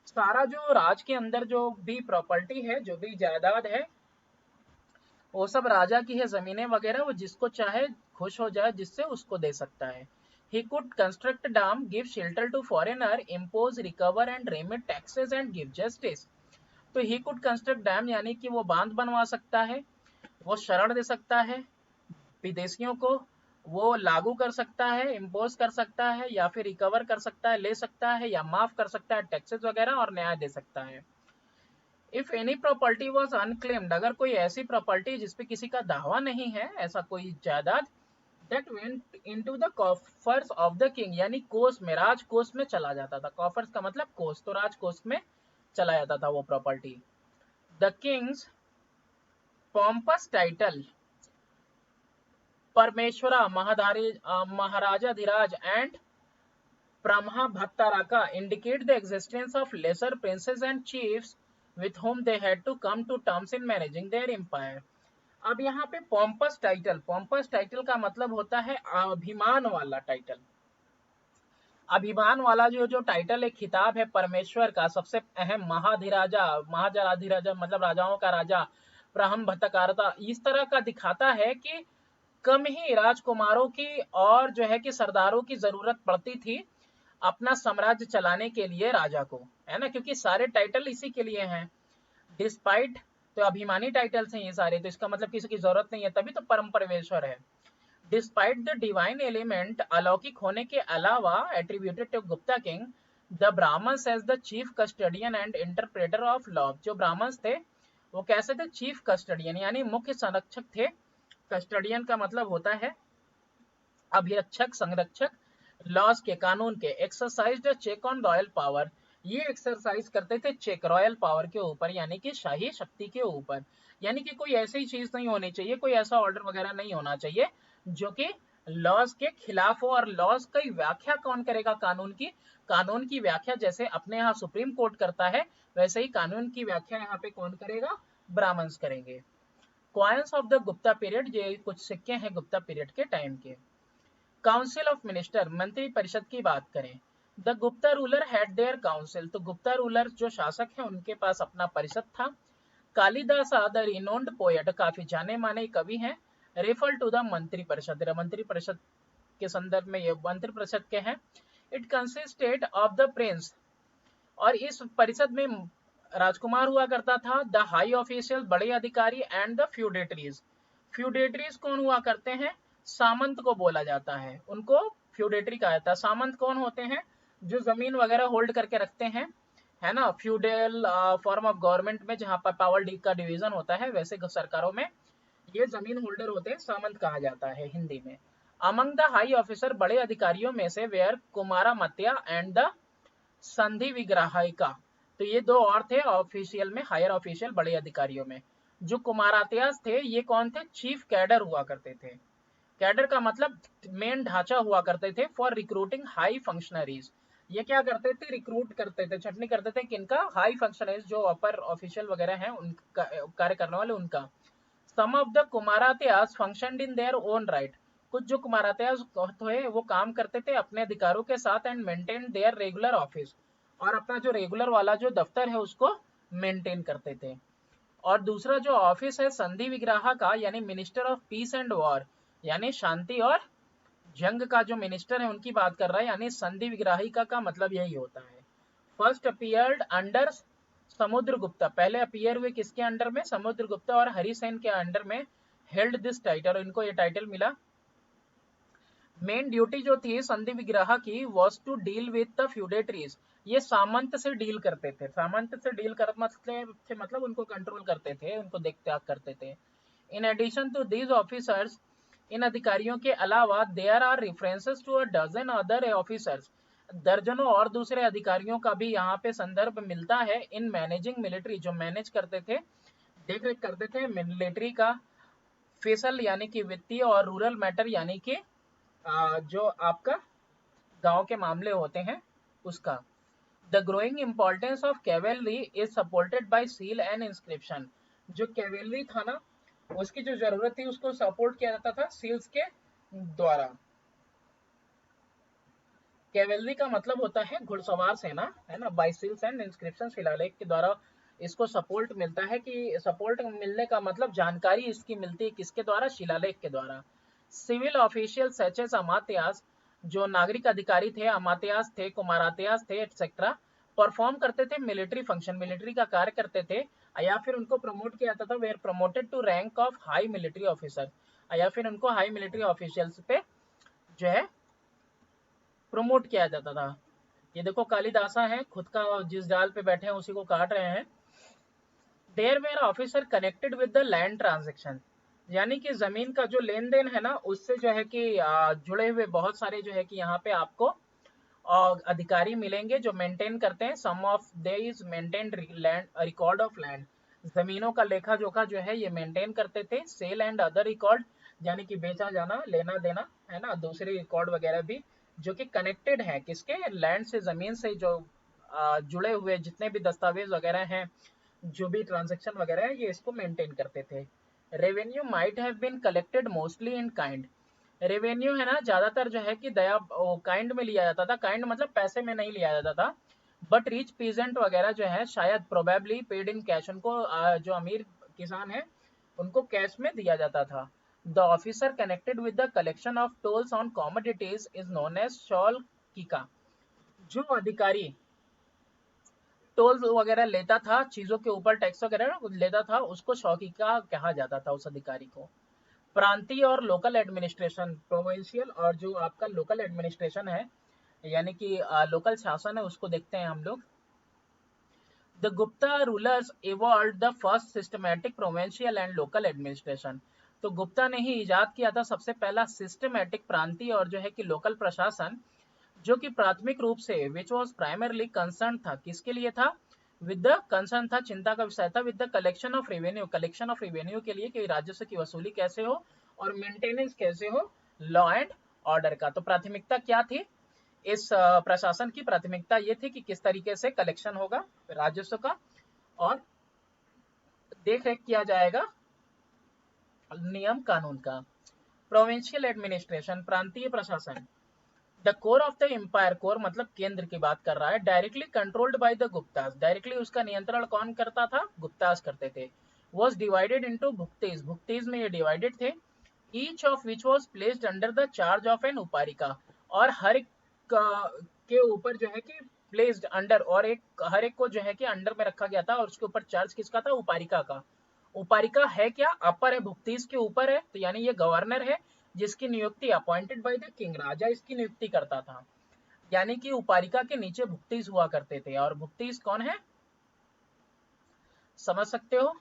सारा जो राज के अंदर जो भी प्रॉपर्टी है, जो भी जायदाद है, वो सब राजा की है, जमीनें वगैरह, वो जिसको चाहे खुश हो जाए जिससे उसको दे सकता है। He could construct a dam, give shelter to foreigner, impose, recover and remit taxes and give justice. तो he could construct dam यानी कि वो बांध बनवा सकता है, वो शरण दे सकता है विदेशियों को, वो लागू कर सकता है, इम्पोज कर सकता है, या फिर रिकवर कर सकता है, ले सकता है, या माफ कर सकता है टैक्सेस वगैरह, और न्याय दे सकता है। If any property was unclaimed, अगर कोई ऐसी प्रॉपर्टी जिसपे किसी का दावा नहीं है, ऐसा कोई जायदाद, that went into the coffers of the king, यानी कोष में, राज कोष में चला जाता था। कॉफर्स का मतलब कोष, तो राज कोष में चला जाता था वो property. The Kings pompous title परमेश्वरा महाराजाधिराज and Brahmabhattaraka indicate the existence of lesser princes and chiefs with whom they had to come to terms in managing their empire. अब यहाँ पे पॉम्पस टाइटल का मतलब होता है अभिमान वाला टाइटल। अभिमान वाला जो टाइटल एक खिताब है परमेश्वर का, सबसे अहम महाधिराजा, महाजराधिराजा मतलब राजाओं का राजा, ब्रह्म भट्टकारता, इस तरह का दिखाता है कि कम ही राजकुमारों की और जो है कि सरदारों की जरूरत पड़ती थी अपना साम्राज्य चलाने के लिए राजा को, है ना, क्योंकि सारे टाइटल इसी के लिए हैं। डिस्पाइट, तो अभिमानी टाइटल्स हैं ये सारे, तो इसका मतलब किसी की जरूरत नहीं है, तभी तो परम परमेश्वर है। डिस्पाइट द डिवाइन एलिमेंट, अलौकिक होने के अलावा, attributed to Gupta king, the Brahmans as the chief custodian and interpreter of law, जो ब्राह्मण्स थे वो कैसे थे, चीफ कस्टोडियन यानी मुख्य संरक्षक थे। कस्टोडियन का मतलब होता है अभिरक्षक, संरक्षक, लॉज के, कानून के। Exercise the check on royal power, ये एक्सरसाइज करते थे चेक रॉयल पावर के ऊपर, यानी कि शाही शक्ति के ऊपर, यानी कि कोई ऐसी चीज नहीं होनी चाहिए, कोई ऐसा ऑर्डर वगैरह नहीं होना चाहिए जो कि लॉज के खिलाफ हो। और लॉज की व्याख्या कौन करेगा, कानून की व्याख्या जैसे अपने यहाँ सुप्रीम कोर्ट करता है, वैसे ही कानून की व्याख्या यहाँ पे कौन करेगा, ब्राह्मण्स करेंगे। Coins of the Gupta period, ये कुछ सिक्के हैं गुप्ता पीरियड के टाइम के। काउंसिल ऑफ मिनिस्टर, मंत्री परिषद की बात करें, the Gupta ruler had there council, तो गुप्ता रूलर जो शासक हैं उनके पास अपना परिषद था। कालिदास द रिनोन्ड पोएट, काफी जाने माने कवि हैं। रेफर टू द मंत्री परिषद के संदर्भ में ये मंत्री परिषद के हैं। It consisted of the Prince, और इस परिषद में राजकुमार हुआ करता था, द हाई ऑफिशियल बड़े अधिकारी, एंड द फ्यूडेटरीज, फ्यूडेटरीज कौन हुआ करते हैं, सामंत को बोला जाता है, उनको फ्यूडेटरी कहा जाता है। सामंत कौन होते हैं, जो जमीन वगैरह होल्ड करके रखते हैं, है ना, फ्यूडल फॉर्म ऑफ गवर्नमेंट में जहां पर पावर डी का डिवीजन होता है, वैसे सरकारों में ये जमीन होल्डर होते हैं, सामंत कहा जाता है हिंदी में। अमंग द हाई ऑफिसर, बड़े अधिकारियों में से वेयर कुमारा मत्या एंड द संधि विग्राहिका, तो ये दो और थे ऑफिशियल में, हायर ऑफिशियल बड़े अधिकारियों में। जो कुमारात्यास थे ये कौन थे, चीफ कैडर हुआ करते थे। कैडर का मतलब मेन ढांचा हुआ करते थे फॉर रिक्रूटिंग हाई फंक्शनरीज, ये क्या करते थे, रिक्रूट करते थे, छटनी करते थे किनका, हाई फंक्शनरीज, जो अपर ऑफिशियल वगैरह हैं उनका कार्य करने वाले उनका। Some of the Kumaramatyas functioned in their own right, कुछ जो कुमारात्यास थे वो काम करते थे अपने अधिकारों के साथ, and maintain their regular office, और अपना जो रेगुलर वाला जो दफ्तर है उसको मेंटेन करते थे। और दूसरा जो ऑफिस है संधि विग्राह का, यानी minister of peace and war, यानी शांति और जंग का जो मिनिस्टर है उनकी बात कर रहा है, यानी संधि विग्राहिका का मतलब यही होता है। फर्स्ट अपीयर्ड अंडर समुद्रगुप्ता, पहले अपीयर हुए किसके अंडर में, समुद्रगुप्ता और हरिसेन के अंडर में। हेल्ड दिस टाइटल, इनको ये टाइटल मिला। मेन ड्यूटी जो थी संधि विग्रह की was to deal with the feudatories, ये सामंत से डील करते थे, सामंत से डील कर मतलब उनको कंट्रोल करते थे, उनको देखते करते थे। In addition to these officers, इन अधिकारियों के अलावा there are references to a dozen other officers, दर्जनों और दूसरे अधिकारियों का भी यहाँ पे संदर्भ मिलता है। इन मैनेजिंग मिलिट्री, जो मैनेज करते थे, देख रेख करते थे मिलिट्री का। फेसल यानी कि वित्तीय, और रूरल मैटर यानी कि जो आपका गांव के मामले होते हैं उसका। The growing importance of cavalry is supported by seal and inscription, जो कैवेलरी था ना उसकी जो जरूरत थी उसको सपोर्ट किया जाता था सील्स के द्वारा। कैवेलरी का मतलब होता है घुड़सवार सेना, है ना। बाय सील्स एंड इंस्क्रिप्शन, शिलालेख के द्वारा इसको सपोर्ट मिलता है, कि सपोर्ट मिलने का मतलब जानकारी इसकी मिलती है किसके द्वारा, शिलालेख के द्वारा। सिविल ऑफिशियल सच एज अमात्यास, जो नागरिक अधिकारी थे, अमात्यास थे, कुमारात्यास थे, एक्सेट्रा, परफॉर्म करते थे मिलिट्री फंक्शन, मिलिट्री का कार्य करते थे, या फिर उनको प्रमोट किया जाता था, were promoted to rank of high military officer, या फिर उनको हाई मिलिट्री ऑफिशियल्स पे जो है प्रमोट किया जाता था। ये देखो कालिदासा है, खुद का जिस डाल पे बैठे हैं उसी को काट रहे हैं। There were officer connected with the land transaction, यानी कि जमीन का जो लेन देन है ना, उससे जो है कि जुड़े हुए बहुत सारे जो है कि यहाँ पे आपको अधिकारी मिलेंगे जो मेंटेन करते हैं। Some of they is maintain land record of land, जमीनों का लेखा जोखा जो है ये मेंटेन करते थे। सेल एंड अदर रिकॉर्ड, यानी कि बेचा जाना, लेना देना, है ना, दूसरे रिकॉर्ड वगैरह भी जो कि कनेक्टेड है किसके, लैंड से, जमीन से जो जुड़े हुए जितने भी दस्तावेज वगैरह हैं, जो भी ट्रांजेक्शन वगैरह है, ये इसको मेंटेन करते थे। Revenue might have been collected mostly in kind, revenue है ना ज्यादातर जो है कि दया काइंड में लिया जाता था, काइंड मतलब पैसे में नहीं लिया जाता था। बट रिच पीजेंट वगैरह जो है शायद प्रोबेबली पेड इन कैश, उनको जो अमीर किसान है उनको कैश में दिया जाता था। The officer connected with the collection of tolls on commodities is known as शॉल कीका, जो अधिकारी टोल वगैरह लेता था, चीजों के ऊपर टैक्स वगैरह लेता था, उसको शौकीका कहा जाता था उस अधिकारी को। प्रांतीय और लोकल एडमिनिस्ट्रेशन, प्रोविंशियल और जो आपका लोकल एडमिनिस्ट्रेशन है, यानी कि लोकल शासन है, उसको देखते हैं हम लोग। The Gupta rulers evolve the first systematic provincial and local administration, तो गुप्ता ने ही इजाद किया था सबसे पहला सिस्टमैटिक प्रांतीय और जो है कि लोकल प्रशासन, जो कि प्राथमिक रूप से विच वॉज प्राइमरली कंसर्न था, किसके लिए था, विद द कंसर्न था, चिंता का विषय था, with the collection of revenue, collection of revenue के लिए कि राजस्व की वसूली कैसे हो और मेंटेनेंस कैसे हो लॉ एंड ऑर्डर का। तो प्राथमिकता क्या थी, इस प्रशासन की प्राथमिकता ये थी कि किस तरीके से कलेक्शन होगा राजस्व का और देख रेख किया जाएगा नियम कानून का। प्रोविंशियल एडमिनिस्ट्रेशन, प्रांतीय प्रशासन, the core of the empire, core मतलब केंद्र की बात कर रहा है, directly controlled by the Guptas, directly उसका नियंत्रण कौन करता था, गुप्तास करते थे। वॉज डिवाइडेड इंटू भुक्तीज, भुक्तीज में ये डिवाइडेड थे, each of which was placed under the charge of an उपारिका, और हर एक के ऊपर जो है कि प्लेस्ड अंडर, और एक हर एक को जो है कि अंडर में रखा गया था, और उसके ऊपर चार्ज किसका था, उपारिका का। उपारिका है क्या, अपर है, भुक्तीज के ऊपर है, तो यानी ये गवर्नर है जिसकी नियुक्ति अपॉइंटेड बाय द किंग, राजा इसकी नियुक्ति करता था। यानी कि उपारिका के नीचे भुक्तीज हुआ करते थे, और भुक्तीज कौन है, समझ सकते हो,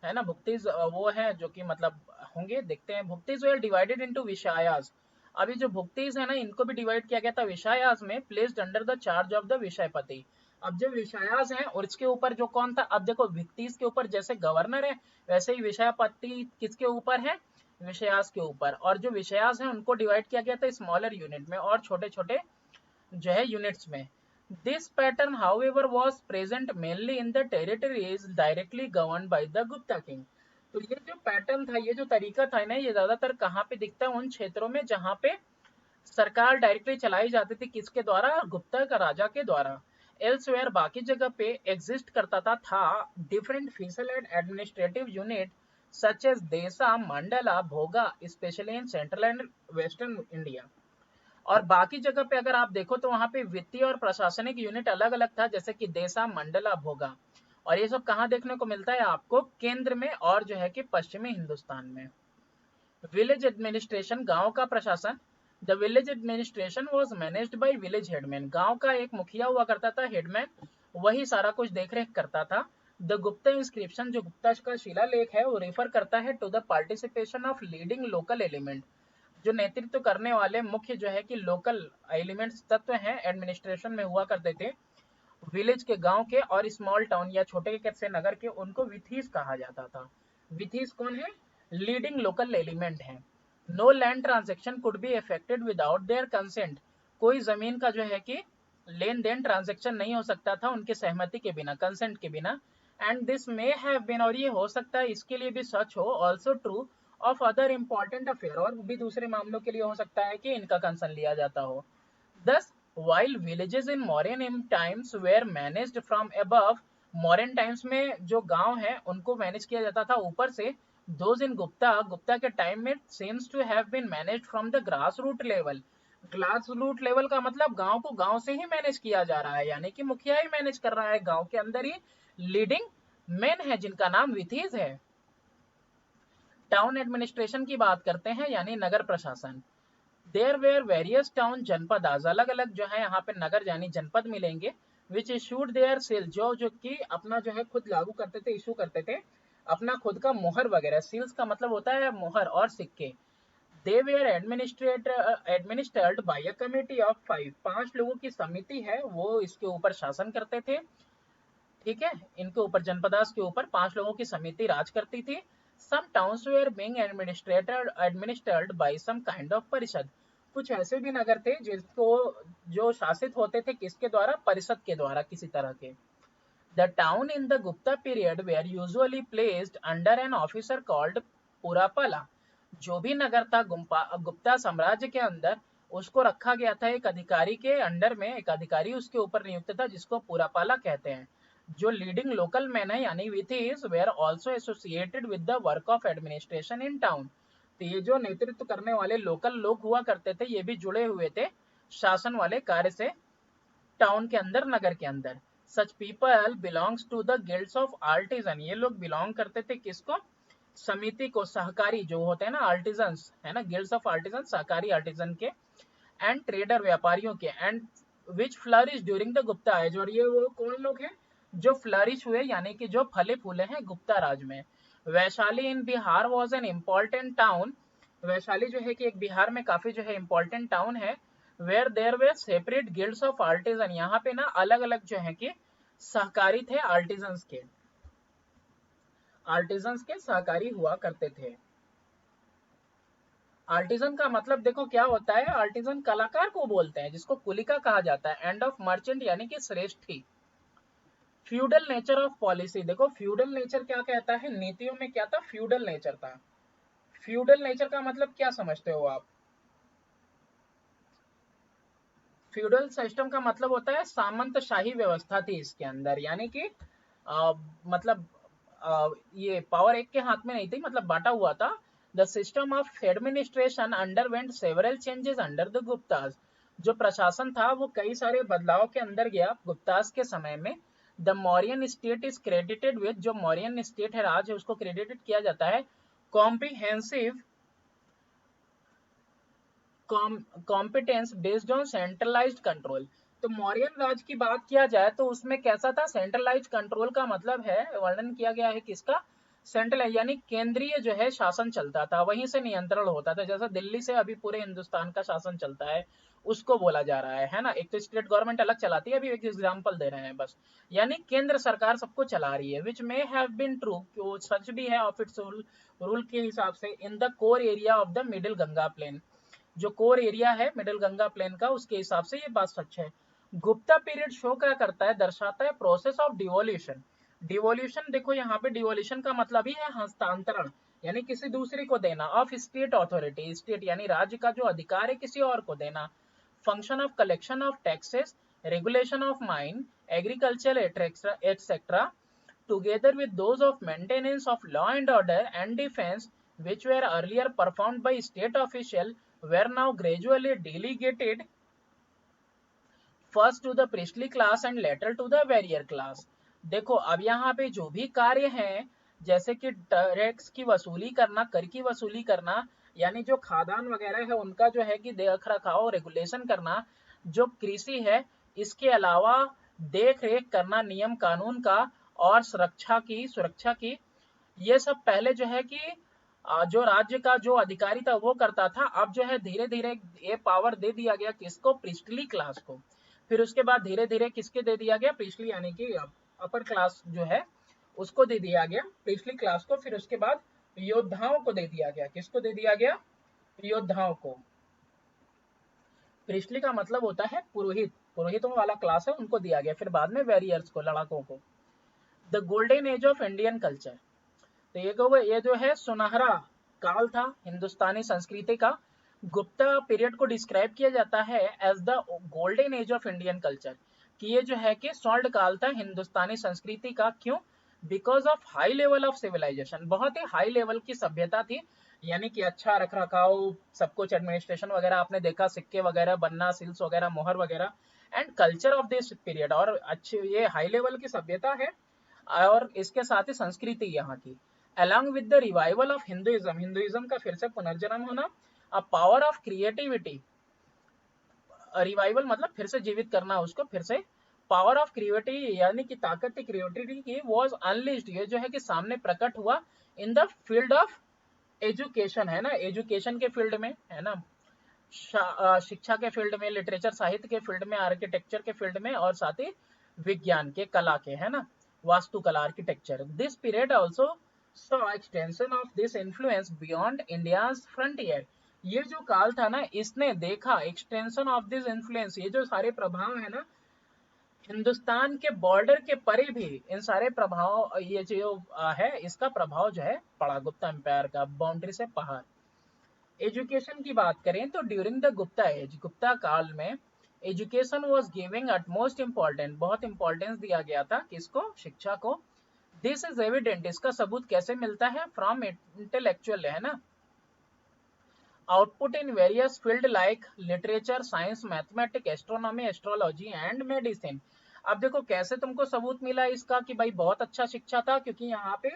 है ना। भुक्तीज वो है जो कि मतलब होंगे, देखते हैं। भुक्तीज वेर डिवाइडेड इनटू विषयास, अभी जो भुक्तीज है ना इनको भी डिवाइड किया गया था विषयास में, placed under the charge of the विषयपति। अब जो विषयास हैं और इसके ऊपर जो कौन था, अब देखो भुक्तीज के ऊपर जैसे गवर्नर है, वैसे ही विषयपति किसके ऊपर है, विषयास के ऊपर। और जो विषयास हैं उनको डिवाइड किया गया था स्मॉलर यूनिट में और छोटे छोटे जो है यूनिट्स में। This pattern however was present mainly in the territories directly governed by the Gupta king, तो ये जो पैटर्न था, ये जो तरीका था ना, ये ज्यादातर कहाँ पे दिखता है, उन क्षेत्रों में जहाँ पे सरकार डायरेक्टली चलाई जाती थी, किसके द्वारा, गुप्ता का राजा के द्वारा। एल्सवेयर बाकी जगह पे एग्जिस्ट करता था different fiscal and administrative unit such as देसा, मंडला, भोगा, specially in central and western India. और बाकी जगह पे अगर आप देखो तो वहां पे वित्तीय और प्रशासनिक यूनिट अलग अलग था, जैसे कि देसा, मंडला, भोगा। और ये सब कहाँ देखने को मिलता है आपको, केंद्र में और जो है कि पश्चिमी हिंदुस्तान में। विलेज एडमिनिस्ट्रेशन, गांव का प्रशासन, the village administration was managed by village headman, गांव का एक मुखिया हुआ करता था, हेडमैन, वही सारा कुछ देखरेख करता था। द गुप्ता इंस्क्रिप्शन, जो गुप्ता का शिलालेख है वो रेफर करता है to the participation of leading local element, जो नेतृत्व करने वाले मुख्य जो है कि लोकल एलिमेंट्स तत्व हैं एडमिनिस्ट्रेशन में हुआ करते थे, विलेज के, गांव के और स्मॉल टाउन या छोटे से नगर के, उनको विथीस कहा जाता था। विथीस कौन है, लीडिंग लोकल एलिमेंट है। No land transaction could be effected without their consent, कोई जमीन का जो है कि लेन देन ट्रांजेक्शन नहीं हो सकता था उनके सहमति के बिना, कंसेंट के बिना। And this may have been, और ये हो सकता है इसके लिए भी सच हो, also true of other important affair, और भी दूसरे मामलों के लिए हो सकता है कि इनका कंसर्न लिया जाता हो। Thus, while villages in Mauryan times were managed from above, Mauryan times में जो गांव है उनको मैनेज किया जाता था ऊपर से, those in गुप्ता के टाइम में seems to have been managed from the grassroots level. Grass root level का मतलब गांव को गांव से ही मैनेज किया जा रहा है, यानी कि मुखिया ही मैनेज कर रहा है, गांव के अंदर ही लीडिंग मैन है जिनका नाम विथीज है। टाउन एडमिनिस्ट्रेशन की बात करते हैं, यानी नगर प्रशासन। देयर वेयर वेरियस टाउन जनपद, अलग अलग जो है यहाँ पे नगर यानी जनपद मिलेंगे, विच इशूड देयर सील, जो कि अपना जो है खुद लागू करते थे, इशू करते थे अपना खुद का मोहर वगैरह। सील्स का मतलब होता है मोहर और सिक्के। They were administered by a committee of 5, 5 लोगों की समिति है वो इसके ऊपर शासन करते थे। ठीक है, इनके ऊपर जनपदास के ऊपर 5 लोगों की समिति राज करती थी। Some towns were being administered by some kind of परिषद, कुछ ऐसे भी नगर थे जिसको जो शासित होते थे किसके द्वारा, परिषद के द्वारा किसी तरह के। The town in the Gupta period were usually placed under an officer called पुरापाला, जो भी नगर था गुप्ता साम्राज्य के अंदर उसको रखा गया था एक अधिकारी के अंडर में, एक अधिकारी उसके ऊपर नियुक्त था जिसको पुरापाला कहते हैं। जो लीडिंग लोकल मैन है यानी विथिस were also associated with the work of administration in town, तो ये जो नेतृत्व करने वाले लोकल लोग हुआ करते थे ये भी जुड़े हुए थे शासन वाले कार्य से टाउन के अंदर, नगर के अंदर। Such people belongs to the guilds of artisan, ये लोग बिलोंग करते थे किसको, समिति को, सहकारी जो होते हैं ना आर्टिजन्स है ना, गिल्ड्स ऑफ आर्टिजन सहकारी आर्टिजन के, एंड ट्रेडर व्यापारियों के, and which flourish during the Gupta age, और ये वो कौन लोग हैं जो फ्लरिश हुए यानी कि जो फले फूले हैं गुप्ता राज में। Vaishali in Bihar was an important town, Vaishali जो है कि एक बिहार में काफी जो है इम्पोर्टेंट टाउन है। Where there were separate guilds of artisan, यहाँ पे ना अलग अलग जो है कि सहकारी थे आर्टिजन्स के सहकारी हुआ करते थे। आर्टिजन का मतलब देखो क्या होता है, आर्टिजन कलाकार को बोलते हैं जिसको कुलिका कहा जाता है। एंड ऑफ मर्चेंट यानी कि श्रेष्ठी। फ्यूडल नेचर ऑफ पॉलिसी, देखो फ्यूडल नेचर क्या कहता है, नीतियों में क्या था, फ्यूडल नेचर था। फ्यूडल नेचर का मतलब क्या समझते हो आप, फ्यूडल सिस्टम का मतलब होता है सामंतशाही व्यवस्था थी इसके अंदर, यानी कि मतलब ये पावर एक के हाथ में नहीं थी, मतलब बांटा हुआ था। The system of administration underwent several changes under the Guptas, जो प्रशासन था वो कई सारे बदलाव के अंदर गया गुप्तास के समय में। The Mauryan state is credited with, जो मौर्यन स्टेट है राज है उसको क्रेडिटेड किया जाता है comprehensive competence based on centralised control. तो मौर्यन राज की बात किया जाए तो उसमें कैसा था, सेंट्रलाइज्ड कंट्रोल का मतलब है, वर्णन किया गया है किसका, सेंट्रल यानी केंद्रीय जो है शासन चलता था, वहीं से नियंत्रण होता था, जैसा दिल्ली से अभी पूरे हिंदुस्तान का शासन चलता है उसको बोला जा रहा है ना। एक तो स्टेट गवर्नमेंट अलग चलाती है, अभी एक एग्जांपल दे रहे हैं बस, यानी केंद्र सरकार सबको चला रही है। विच मे हैव बीन ट्रू, वो सच भी है ऑफ इट्स रूल के हिसाब से, in the core area of the middle Ganga plain, जो कोर एरिया है मिडिल गंगा प्लेन का उसके हिसाब से ये बात सच है। गुप्ता पीरियड शो क्या करता है, दर्शाता है प्रोसेस ऑफ डिवोल्यूशन। डिवोल्यूशन देखो यहाँ पे डिवोल्यूशन का मतलब ही है हस्तांतरण, यानी किसी दूसरे को देना, ऑफ स्टेट अथॉरिटी, स्टेट यानी राज्य का जो अधिकार है किसी और को देना। Function of collection of taxes, regulation of mine, agriculture etcetera, together with those of maintenance of law and order and defense, which were earlier performed by state officials, were now gradually delegated first to the priestly class and later to the warrior class। देखो अब यहाँ पे जो भी कार्य हैं जैसे कि टैक्स की वसूली करना, कर की वसूली करना, यानी जो खादान वगैरह है उनका जो है कि देख रखाव रेगुलेशन करना, जो कृषि है इसके अलावा देख रेख करना नियम कानून का, और सुरक्षा की, ये सब पहले जो है कि जो राज्य का जो अधिकारी था वो करता था। अब जो है धीरे धीरे ये पावर दे दिया गया किसको, प्रिस्टली क्लास को। फिर उसके बाद धीरे धीरे किसके दे दिया गया, प्रिस्टली यानी कि अपर क्लास जो है उसको दे दिया गया प्रिस्टली क्लास को। फिर उसके बाद योद्धाओं को दे दिया गया, किसको दे दिया गया, योद्धाओं को। प्रिस्टली का मतलब होता है पुरोहित, पुरोहितों वाला क्लास है उनको दिया गया, फिर बाद में वॉरियर्स को, लड़ाकों को। The golden age of Indian culture, तो ये जो है सुनहरा काल था हिंदुस्तानी संस्कृति का। गुप्ता पीरियड को डिस्क्राइब किया जाता है as the golden age of Indian culture, कि ये जो है कि स्वर्ण काल था हिंदुस्तानी संस्कृति का। क्यों? Because of high level of civilization, बहुत ही हाई लेवल की सभ्यता थी, यानी कि अच्छा रख रखाव, सब कुछ एडमिनिस्ट्रेशन वगैरह आपने देखा, सिक्के वगैरह बनना, सील्स वगैरह, मोहर वगैरह, and culture of this period, और अच्छी ये हाई लेवल की सभ्यता है, और इसके साथ ही संस्कृति यहाँ की। Along with the revival of Hinduism, Hinduism का फिर से पुनर्जन्म होना, a power of creativity, revival मतलब फिर से जीवित करना उसको फिर से, पावर ऑफ क्रिएटिविटी यानी कि ताकत क्रिएटिविटी की वाज अनलिस्ड, ये जो है कि सामने प्रकट हुआ in the field of education, है ना, एजुकेशन के फील्ड में, है ना, शिक्षा के फील्ड में, लिटरेचर साहित्य के फील्ड में, आर्किटेक्चर के फील्ड में, और साथ ही विज्ञान के, कला के, है ना, वास्तुकला, architecture. This period also saw extension of this influence beyond India's frontier, ये जो काल था ना, इसने देखा एक्सटेंशन ऑफ दिस इन्फ्लुएंस, ये जो सारे प्रभाव है ना, हिंदुस्तान के बॉर्डर के परे भी इन सारे प्रभाव, ये जो है इसका प्रभाव जो है पड़ा गुप्ता एम्पायर का, बाउंड्री से बाहर। एजुकेशन की बात करें तो during the Gupta age, Gupta काल में education was giving utmost important, बहुत इंपॉर्टेंस दिया गया था किसको? शिक्षा को। दिस इज एविडेंट, इसका सबूत कैसे मिलता है? फ्रॉम इंटेलेक्चुअल, है ना, output in various field like literature, science, mathematics, astronomy, astrology and medicine. अब देखो कैसे तुमको सबूत मिला इसका कि भाई बहुत अच्छा शिक्षा था, क्योंकि यहाँ पे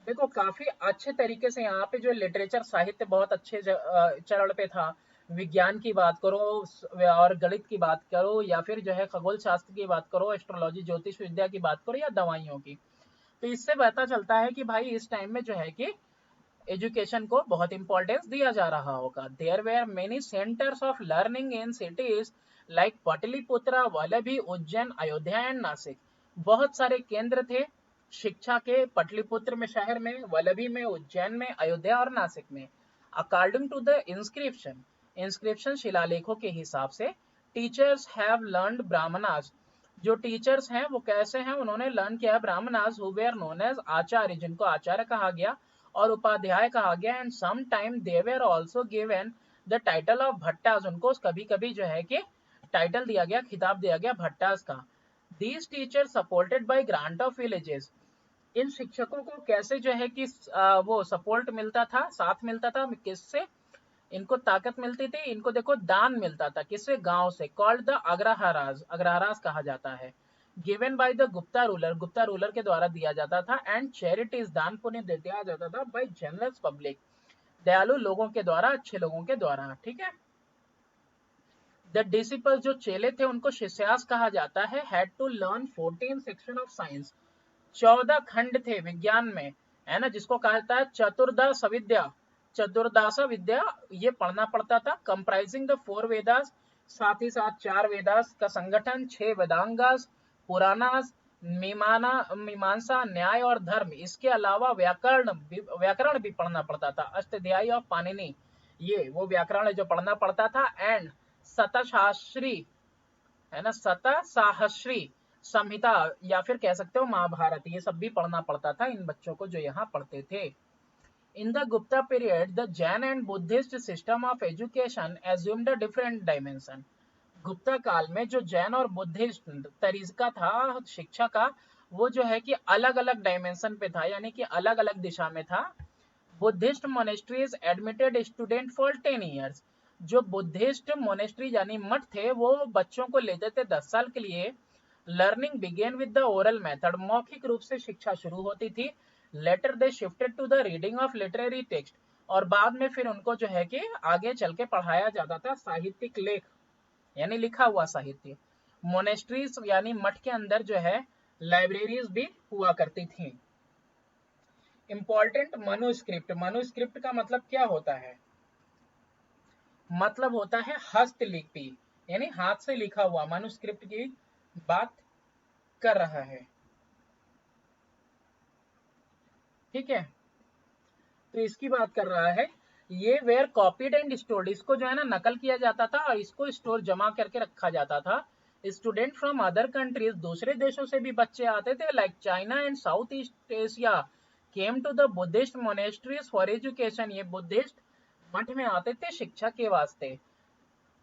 देखो काफी अच्छे तरीके से यहाँ पे जो लिटरेचर साहित्य बहुत अच्छे चरण पे था, विज्ञान की बात करो और गणित की बात करो, या फिर जो है खगोल शास्त्र की बात करो, एस्ट्रोलॉजी, ज्योतिष विद्या की बात करो, या दवाइयों की, तो इससे पता चलता है कि भाई इस टाइम में जो है कि एजुकेशन को बहुत इंपॉर्टेंस दिया जा रहा होगा। There were many centres of learning in cities like Pataliputra, Vallabhi, Ujjain, Ayodhya and Nasik. बहुत सारे केंद्र थे शिक्षा के, पटलिपुत्र में शहर में, वल्लभी में, उज्जैन में, अयोध्या और नासिक में। According to the inscription, inscription शिलालेखों के हिसाब से, टीचर्स हैव लर्नड ब्राह्मणास, जो टीचर्स हैं वो कैसे हैं? उन्होंने लर्न किया है Brahmanas, who were known as acharya, जिनको आचार्य कहा गया और उपाध्याय कहा गया, and some time they were also given the title of Bhattas, उनको कभी कभी जो है कि टाइटल दिया गया, खिताब दिया गया भट्टास का। These teachers supported by grant of villages, इन शिक्षकों को कैसे जो है कि वो सपोर्ट मिलता था, साथ मिलता था, किससे? इनको ताकत मिलती थी, इनको देखो दान मिलता था, किससे? गांव से, कॉल्ड द अग्रहाराज, अग्रहाराज कहा जाता है। Given by the Gupta ruler, Gupta ruler के द्वारा दिया जाता था, एंड चैरिटीज, दान पुण्य दिया जाता था, बाय जनरस पब्लिक, दयालु लोगों के द्वारा, अच्छे लोगों के द्वारा, ठीक है। द डिसिपल्स, जो चेले थे उनको शिष्यास कहा जाता है, had to learn 14 section of science, 14 खंड थे विज्ञान में, है ना, जिसको कहा जाता है चतुर्दश विद्या, चतुर्दश विद्या, ये पढ़ना पड़ता था। कंप्राइजिंग द 4 वेदास, साथ ही साथ 4 वेदास का संगठन, 6 वेदांगास, पुराणास, मीमांसा, न्याय और धर्म, इसके अलावा व्याकरण, व्याकरण भी पढ़ना पड़ता था, अष्टाध्यायी ऑफ पाणिनि, ये वो व्याकरण जो पढ़ना पड़ता था, एंड शतशास्त्री, है ना, शतसाहस्री संहिता, या फिर कह सकते हो महाभारत, ये सब भी पढ़ना पड़ता था इन बच्चों को जो यहाँ पढ़ते थे। इन the Gupta period the Jain and Buddhist system of education assumed a different dimension, Gupta काल में जो जैन और बुद्धिस्ट तरीका था शिक्षा का, वो जो है कि अलग अलग डायमेंशन पे था, यानी कि अलग अलग दिशा में था। Buddhist monasteries admitted student for 10 years, जो बुद्धिस्ट मोनेस्ट्री यानी मठ थे वो बच्चों को लेते थे 10 साल के लिए। Learning begin with the oral method, मौखिक रूप से शिक्षा शुरू होती थी। Later they shifted to the reading of literary text, और बाद में फिर उनको जो है कि आगे चल के पढ़ाया जाता था साहित्यिक लेख, यानी लिखा हुआ साहित्य। मोनेस्ट्रीज यानी मठ के अंदर जो है लाइब्रेरीज भी हुआ करती थी। इंपॉर्टेंट मनुस्क्रिप्ट, मनुस्क्रिप्ट का मतलब क्या होता है? मतलब होता है हस्तलिपि, यानी हाथ से लिखा हुआ, मनुस्क्रिप्ट की बात कर रहा है, ठीक है, तो इसकी बात कर रहा है। ये वेयर कॉपीड एंड स्टोर्ड, इसको जो है ना नकल किया जाता था और इसको स्टोर जमा करके रखा जाता था। स्टूडेंट फ्रॉम अदर कंट्रीज, दूसरे देशों से भी बच्चे आते थे, like China and south east Asia, came to the Buddhist monasteries for education, ये बुद्धिस्ट मठ में आते थे शिक्षा के वास्ते।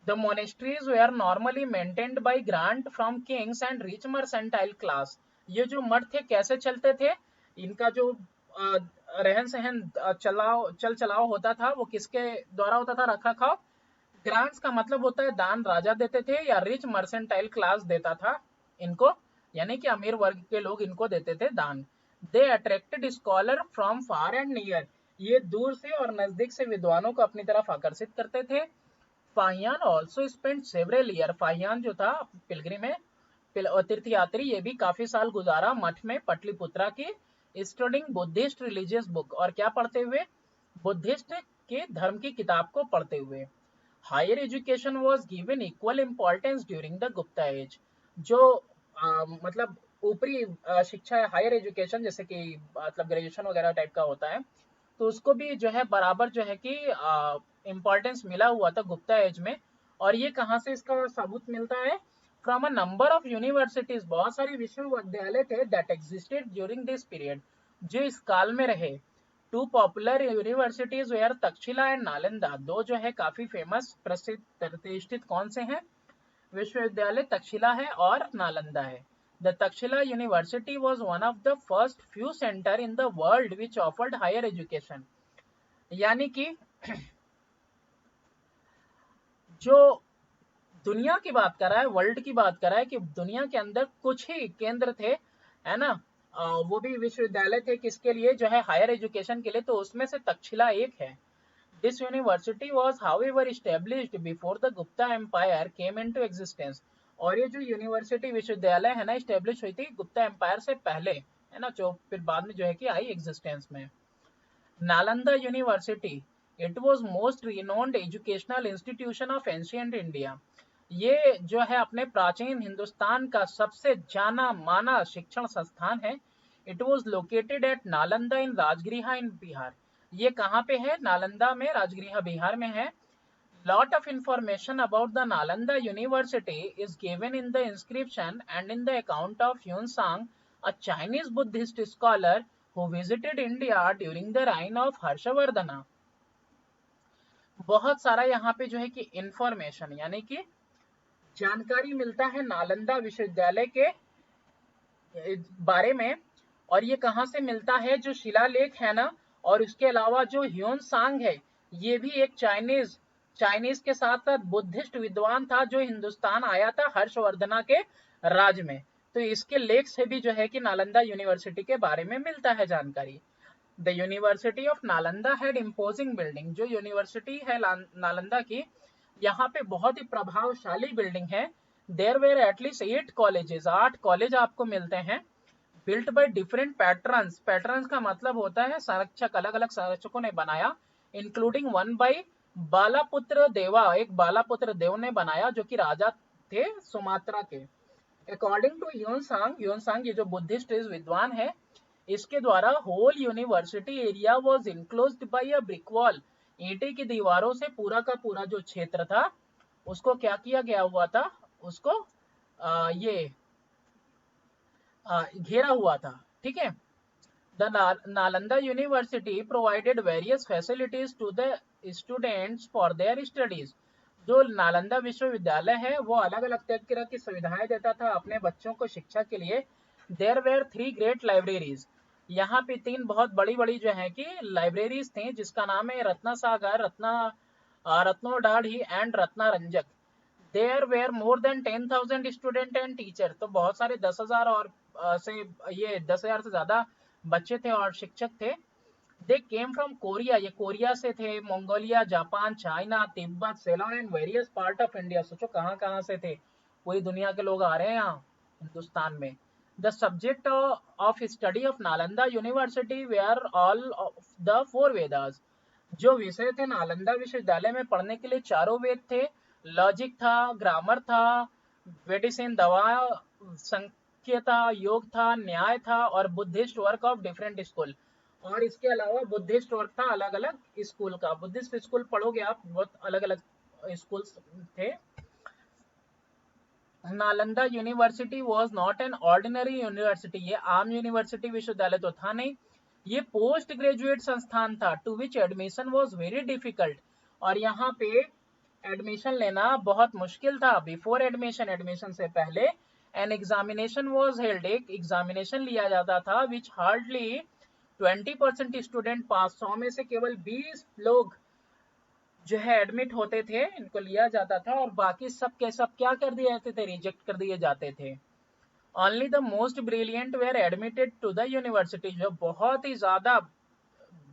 The monasteries were normally maintained by grant from kings and rich mercantile class. ये जो मठ थे कैसे चलते थे, इनका जो रहन सहन चल चलाव होता था वो किसके द्वारा होता था, रख रखाव। ग्रांट्स का मतलब होता है दान, राजा देते थे या रिच मर्सेंटाइल क्लास देता था इनको, यानी कि अमीर वर्ग के लोग इनको देते थे दान। They attracted scholar from far and near, ये दूर से और नजदीक से विद्वानों को अपनी तरफ आकर्षित करते थे। Fahien also spend several year, Fahien जो था पिलग्रिम है, तीर्थयात्री, ये भी काफी साल गुजारा मठ में पटलिपुत्रा की, स्टडिंग बुद्धिस्ट रिलीजियस बुक, और क्या पढ़ते हुए, बुद्धिस्ट के धर्म की किताब को पढ़ते हुए। Higher education was given equal importance during the Gupta age, जो मतलब ऊपरी शिक्षा है, हायर एजुकेशन जैसे कि मतलब ग्रेजुएशन वगैरह टाइप का होता है, तो उसको भी जो है बराबर जो है कि इम्पोर्टेंस मिला हुआ था गुप्ता एज में। और ये कहाँ से इसका सबूत मिलता है, from a number of universities, बहुत सारे विश्वविद्यालय थे that existed during this period, जो इस काल में रहे। Two popular universities were Taxila and Nalanda, दो जो है काफी फेमस प्रसिद्ध प्रतिष्ठित कौन से हैं विश्वविद्यालय, तक्षशिला है और नालंदा है। The Taxila university was one of the first few centre in the world which offered higher education, यानी कि जो दुनिया की बात कर रहा है, वर्ल्ड की बात कर रहा है कि दुनिया के अंदर कुछ ही केंद्र थे, है ना, वो भी विश्वविद्यालय थे किसके लिए, जो है हायर एजुकेशन के लिए, तो उसमें से तक्षशिला एक है। This university was however established before the Gupta empire came into existence, और ये जो यूनिवर्सिटी विश्वविद्यालय है ना स्टेब्लिश हुई थी गुप्ता एम्पायर से पहले, है ना, जो फिर बाद में जो है कि आई एग्जिस्टेंस में। Nalanda university, it was most renowned educational institution of ancient India, ये जो है अपने प्राचीन हिंदुस्तान का सबसे जाना माना शिक्षण संस्थान है। It was located at Nalanda in Rajgriha in Bihar, ये कहाँ पे है, नालंदा में, राजगृह बिहार में है। Lot of information about the Nalanda University is given in the inscription and in the account of Yun Sang, a Chinese Buddhist scholar who visited India during the reign of Harshavardhana. बहुत सारा यहाँ पे जो है कि इंफॉर्मेशन यानी कि जानकारी मिलता है नालंदा विश्वविद्यालय के बारे में। और ये कहाँ से मिलता है, जो शिलालेख है ना, और उसके अलावा जो ह्यून सांग है, ये भी एक चाइनीज के साथ साथ बुद्धिस्ट विद्वान था जो हिंदुस्तान आया था हर्षवर्धना के राज में, तो इसके लेख से भी जो है कि नालंदा यूनिवर्सिटी के बारे में मिलता है जानकारी। The university of Nalanda had imposing building, जो यूनिवर्सिटी है नालंदा की, यहाँ पे बहुत ही प्रभावशाली बिल्डिंग है। There were at least 8 colleges, 8 college आपको मिलते हैं। Built by different patterns, patterns का मतलब होता है संरक्षक, अलग अलग संरक्षकों ने बनाया, इंक्लूडिंग वन बाय बालापुत्र देवा, एक बालापुत्र देव ने बनाया जो कि राजा थे सुमात्रा के। अकॉर्डिंग टू ह्यून सांग ये जो बुद्धिस्ट विद्वान है, इसके द्वारा whole university area was enclosed by a brick wall, ईंटे की दीवारों से पूरा का पूरा जो क्षेत्र था उसको क्या किया गया हुआ था, उसको ये घेरा हुआ था, ठीक है। The Nalanda university provided various facilities to the students for their studies, जो नालंदा विश्वविद्यालय है वो अलग अलग तरह की सुविधाएं देता था अपने बच्चों को शिक्षा के लिए। देयर वेर 3 ग्रेट लाइब्रेरीज, यहाँ पे 3 बहुत बड़ी बड़ी जो है कि लाइब्रेरीज थी, जिसका नाम है Ratna Sagar, Ratnodadhi and Ratna Ranjaka. There were more than 10,000 student and teacher, तो बहुत सारे 10,000 और से ये 10,000 से ज्यादा बच्चे थे और शिक्षक थे। दे केम फ्रॉम कोरिया, ये कोरिया से थे, Mongolia, Japan, China, Tibet, Ceylon and various part of India, सोचो कहाँ कहाँ से थे, पूरी दुनिया के लोग आ रहे हैं यहाँ हिंदुस्तान में। The subject of study of Nalanda university were all of the 4 Vedas, जो विषय थे नालंदा विश्वविद्यालय में पढ़ने के लिए चारों वेद थे, लॉजिक था, ग्रामर था, मेडिसिन दवा, संख्यता, योग था, न्याय था, और Buddhist work of different school, और इसके अलावा बुद्धिस्ट वर्क था अलग अलग स्कूल का। बुद्धिस्ट स्कूल पढ़ोगे आप, बहुत अलग अलग स्कूल थे। Nalanda university was not an ordinary university, ये आम यूनिवर्सिटी विश्वविद्यालय तो था नहीं, ये पोस्ट ग्रेजुएट संस्थान था, to which admission was very difficult, और यहाँ पे एडमिशन लेना बहुत मुश्किल था। बिफोर एडमिशन, एडमिशन से पहले एन एग्जामिनेशन वॉज हेल्ड, एक एग्जामिनेशन लिया जाता था विच हार्डली 20% स्टूडेंट पास, 100 में से केवल 20 लोग जो है एडमिट होते थे, इनको लिया जाता था, और बाकी सब के सब क्या कर दिए जाते थे, रिजेक्ट कर दिए जाते थे। Only the most brilliant were admitted to the university, जो बहुत ही ज्यादा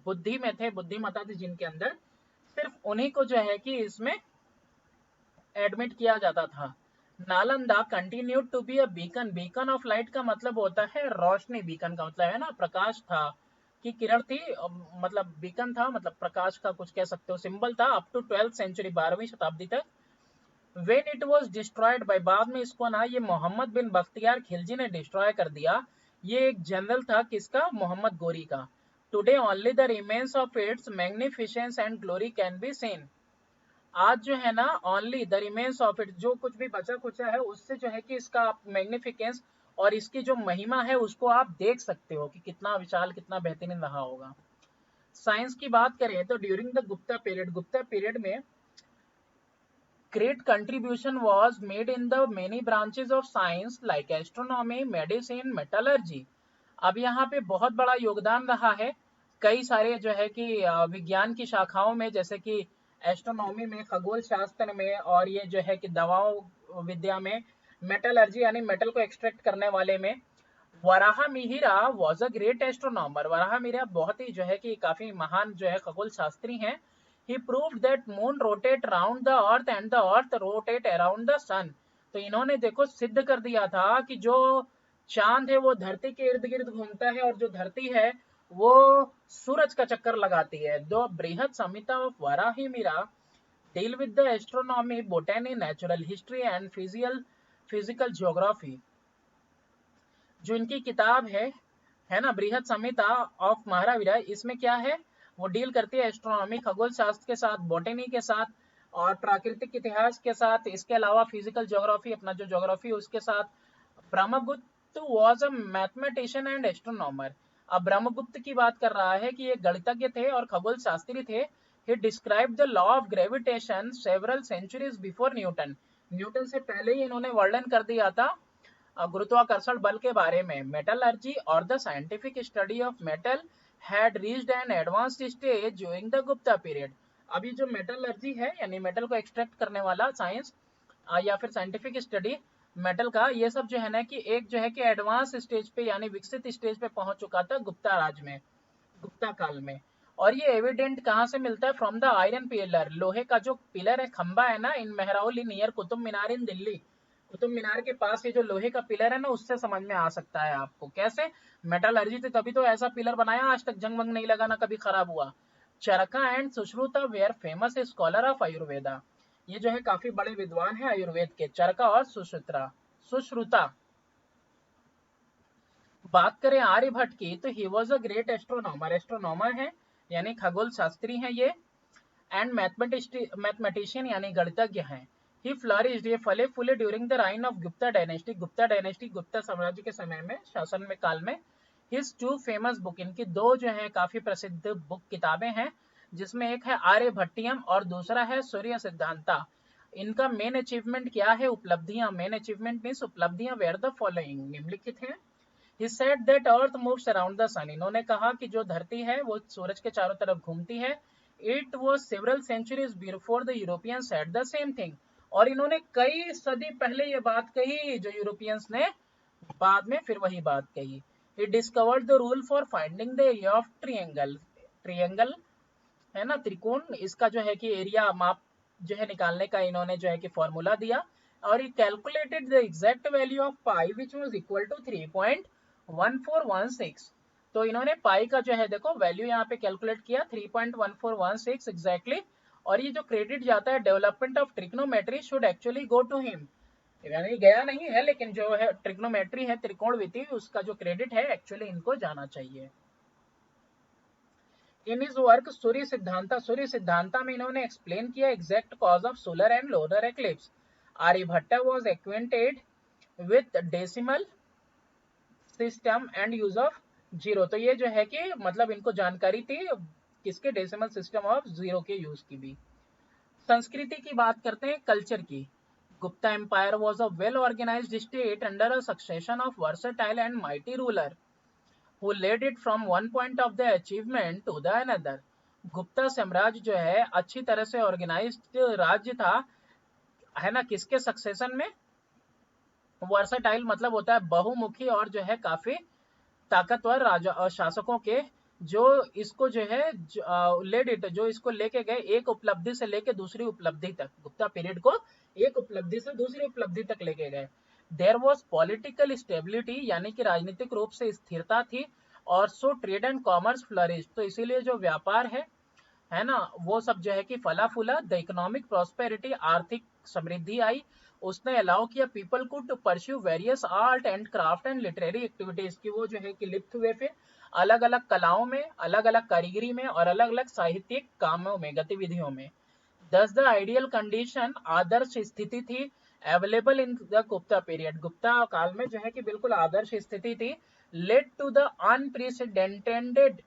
बुद्धि में थे, बुद्धिमता थी जिनके अंदर, सिर्फ उन्हीं को जो है कि इसमें एडमिट किया जाता था। Nalanda continued to be a beacon, beacon of light का मतलब होता है रोशनी, बीकन का मतलब है ना प्रकाश था, कि किरण थी, मतलब बीकन था मतलब प्रकाश का कुछ कह सकते हो सिंबल था, अप टू 12th सेंचुरी, 12वीं शताब्दी तक। When it was destroyed by, बाद में इसको ना ये मोहम्मद बिन बख्तियार खिलजी ने डिस्ट्रॉय कर दिया। ये एक जनरल था किसका, मोहम्मद गोरी का। Today only the remains of its magnificence and glory can be seen, आज जो है ना only the remains of it, जो कुछ भी बचा कुचा है उससे जो है कि इसका मैग्निफिकेंस और इसकी जो महिमा है उसको आप देख सकते हो कि कितना विशाल, कितना बेहतरीन रहा होगा। साइंस की बात करें तो during the Gupta period, Gupta period में great contribution was made in the many branches of science like astronomy, medicine, metallurgy। अब यहाँ पे बहुत बड़ा योगदान रहा है कई सारे जो है कि विज्ञान की शाखाओं में, जैसे कि एस्ट्रोनॉमी में, खगोल शास्त्र में, और ये जो है कि दवाओं विद्या में, मेटलर्जी यानी मेटल को एक्सट्रैक्ट करने वाले में। Varaha Mihira was a great astronomer, Varaha Mihira बहुत ही जो है कि काफी महान जो है खगोल शास्त्री हैं। He proved that moon rotate around the earth and the earth rotate around the sun। तो इन्होंने देखो सिद्ध कर दिया था कि जो चांद है वो धरती के इर्द गिर्द घूमता है, और जो धरती है वो सूरज का चक्कर लगाती है। दो Brihad Samhita of Varahi Mira deal with the astronomy, botany, natural history and physical geography. जो इनकी किताब है ना बृहद संहिता ऑफ महारावीरा, इसमें क्या है, वो डील करती है एस्ट्रोनॉमी, खगोल शास्त्र के साथ, बॉटनी के साथ, और प्राकृतिक इतिहास के साथ, इसके अलावा फिजिकल ज्योग्राफी, अपना जो ज्योग्राफी है उसके साथ। Brahmagupta was a mathematician and astronomer. अब ब्रह्मगुप्त की बात कर रहा है कि ये गणितज्ञ थे और खगोल शास्त्री थे। He describe the law of gravitation several centuries before Newton, Newton से पहले ही इन्होंने वर्णन कर दिया था गुरुत्वाकर्षण बल के बारे में। मेटलर्जी और the scientific study of metal had reached N advanced stage during the Gupta period. अभी जो मेटलर्जी है यानी मेटल को एक्सट्रैक्ट करने वाला साइंस या फिर साइंटिफिक स्टडी मेटल का, ये सब जो है ना कि एक जो है कि एडवांस स्टेज पे यानी विकसित स्टेज पे पहुंच चुका था गुप्ता राज में, गुप्ता काल में। और ये एविडेंट कहाँ से मिलता है, फ्रॉम द आयरन पिलर, लोहे का जो पिलर है, खंबा है ना, इन मेहराउली नियर कुतुब मीनार इन दिल्ली, कुतुब मीनार के पास ये जो लोहे का पिलर है ना, उससे समझ में आ सकता है आपको कैसे मेटलर्जी थी, तभी तो ऐसा पिलर बनाया, आज तक जंग वंग नहीं लगा ना कभी खराब हुआ। Charaka and Sushruta were famous scholar of Ayurveda, ये जो है काफी बड़े विद्वान है आयुर्वेद के, चरका और सुश्रुता। बात करें आर्यभट्ट की तो he was a great astronomer, astronomer है यानी खगोल शास्त्री हैं ये, एंड मैथमेटिशियन यानी गणितज्ञ हैं। ही फ्लरिश्ड, ये फले फूले during the reign of Gupta dynasty, Gupta dynasty Gupta साम्राज्य के समय में, शासन में काल में। हिज टू फेमस बुक, इनकी दो जो है काफी प्रसिद्ध बुक किताबें हैं, जिसमें एक है आर्यभट्टियम और दूसरा है सूर्य सिद्धांता। इनका मेन अचीवमेंट क्या है, उपलब्धियां, मेन अचीवमेंट मीन्स उपलब्धियां वेयर द फॉलोइंग, निम्नलिखित हैं। He said that earth moves around the sun, इन्होंने कहा कि जो धरती है वो सूरज के चारों तरफ घूमती है। It was several centuries before the Europeans said the same thing, और इन्होंने कई सदी पहले ये बात कही जो यूरोपियंस ने बाद में फिर वही बात कही। He discovered the rule for finding the area of triangle, triangle है ना त्रिकोण, इसका जो है कि एरिया माप जो है निकालने का इन्होंने जो है कि फॉर्मूला दिया, और he calculated the exact value of pi which was equal to 3.1416। तो इन्होंने पाई का जो है देखो वैल्यू यहाँ पे कैलकुलेट किया 3.1416 एग्जैक्टली। और ये जो क्रेडिट जाता है development of trigonometry should actually go to him, यानी गया नहीं है लेकिन जो है ट्रिग्नोमेट्री है त्रिकोणविधि, उसका जो क्रेडिट है एक्चुअली इनको जाना चाहिए। In his work Surya Siddhanta, Surya Siddhanta में इन्होंने एक्सप्लेन किया exact cause of solar and lunar eclipse. Aryabhatta was acquainted with decimal system and use of zero, तो ये जो है कि मतलब इनको जानकारी थी किसके, डेसिमल सिस्टम ऑफ जीरो के यूज की भी। संस्कृति की बात करते हैं, कल्चर की। Gupta empire was a well organised state under a succession of versatile and mighty ruler who led it from one point of the achievement to the another। Gupta साम्राज्य जो है अच्छी तरह से ऑर्गेनाइज्ड राज्य था, है ना, किसके सक्सेशन में? वर्सेटाइल मतलब होता है बहुमुखी, और जो है काफी ताकतवर राजा और शासकों के, जो इसको जो है लेड इट, जो इसको लेके गए एक उपलब्धि से लेके दूसरी उपलब्धि तक, गुप्ता पीरियड को एक उपलब्धि से दूसरी उपलब्धि तक लेके गए। देयर वॉज पॉलिटिकल स्टेबिलिटी, यानी कि राजनीतिक रूप से स्थिरता थी, और so trade and commerce flourish, तो इसीलिए जो व्यापार है ना, वो सब जो है कि फला फूला। द इकोनॉमिक प्रॉस्पेरिटी, आर्थिक समृद्धि आई। उसने अलाउ किया पीपल को to pursue various art and craft and literary activities की, वो जो है कि लिप्त हुए फिर अलग अलग कलाओं में, अलग अलग कारीगरी में, और अलग अलग साहित्यिक कामों में, गतिविधियों में। दस द आइडियल कंडीशन, आदर्श स्थिति थी available in the Gupta period, Gupta काल में जो है कि बिल्कुल आदर्श स्थिति थी। Led to the unprecedented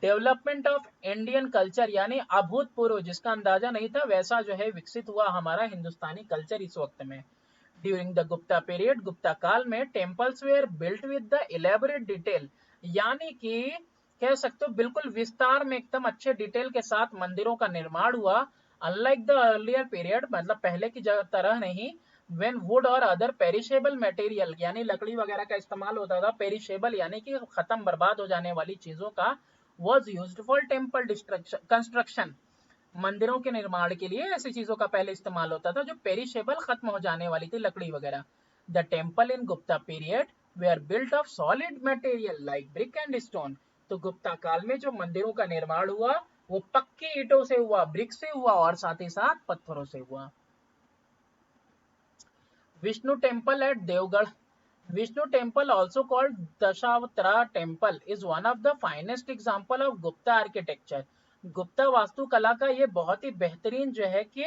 development of Indian culture, यानी अभूतपूर्व, जिसका अंदाजा नहीं था, वैसा जो है विकसित हुआ हमारा हिंदुस्तानी कल्चर इस वक्त में। During the Gupta period, Gupta काल में temples were built with the elaborate detail, यानी कि कह सकते हो बिल्कुल विस्तार में एकदम अच्छे डिटेल के साथ मंदिरों का निर्माण हुआ। अनलाइक द अर्लियर पीरियड, मतलब पहले की तरह नहीं, when wood और अदर पेरिशेबल मटेरियल, यानी लकड़ी वगैरह का इस्तेमाल होता था, पेरिशेबल यानी कि खत्म बर्बाद हो जाने वाली चीजों का, was used for temple construction, मंदिरों के निर्माण के लिए ऐसी चीजों का पहले इस्तेमाल होता था जो पेरिशेबल, खत्म हो जाने वाली थी, लकड़ी वगैरह। The temple in Gupta period were built of solid material like brick and stone, तो गुप्ता काल में जो मंदिरों का निर्माण हुआ वो पक्की ईंटों से हुआ, ब्रिक से हुआ, और साथ ही साथ पत्थरों से हुआ। Vishnu temple at Deogarh, Vishnu temple, also called Dashavatra temple, is one of the finest example of Gupta architecture। Gupta वास्तुकला का ये बहुत ही बेहतरीन जो है कि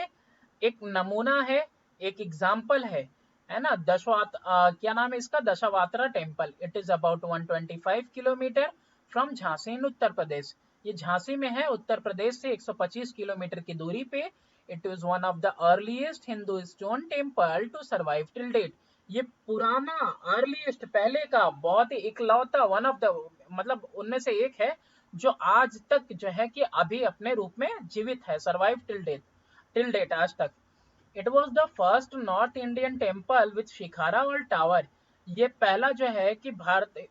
एक नमूना है, एक एग्जाम्पल है ना। क्या नाम है इसका? Dashavatara temple. It is about 125 kilometre from Jhansi in Uttar Pradesh, ये झांसी में है, उत्तर प्रदेश से 125 किलोमीटर की दूरी पे। It is one of the earliest Hindu stone temple to survive till date, ये पुराना अर्लीस्ट, पहले का बहुत ही इकलौता, वन ऑफ द, मतलब उनमें से एक है जो आज तक जो है कि अभी अपने रूप में जीवित है, सर्वाइव टिल डेट आज तक। It was the first north Indian temple with shikhara और टावर, ये पहला जो है कि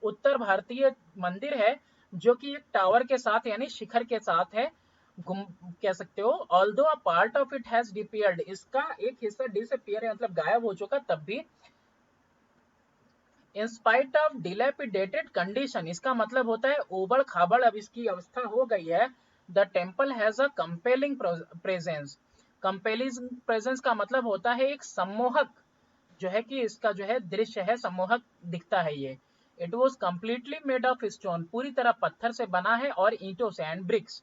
उत्तर भारतीय मंदिर है जो कि एक टावर के साथ, यानी शिखर के साथ है, कह सकते हो। Although a part of it has disappeared, इसका एक हिस्सा डिसअपीयर है, मतलब गायब हो चुका, तब भी in spite of dilapidated condition, इसका मतलब होता है उबड़ खाबड़ अब इसकी अवस्था हो गई है। The temple has a compelling presence, compelling presence का मतलब होता है एक सम्मोहक, जो है कि इसका जो है दृश्य है, सम्मोहक दिखता है ये। It was completely made of stone, पूरी तरह पत्थर से बना है और ईंटों से, and bricks.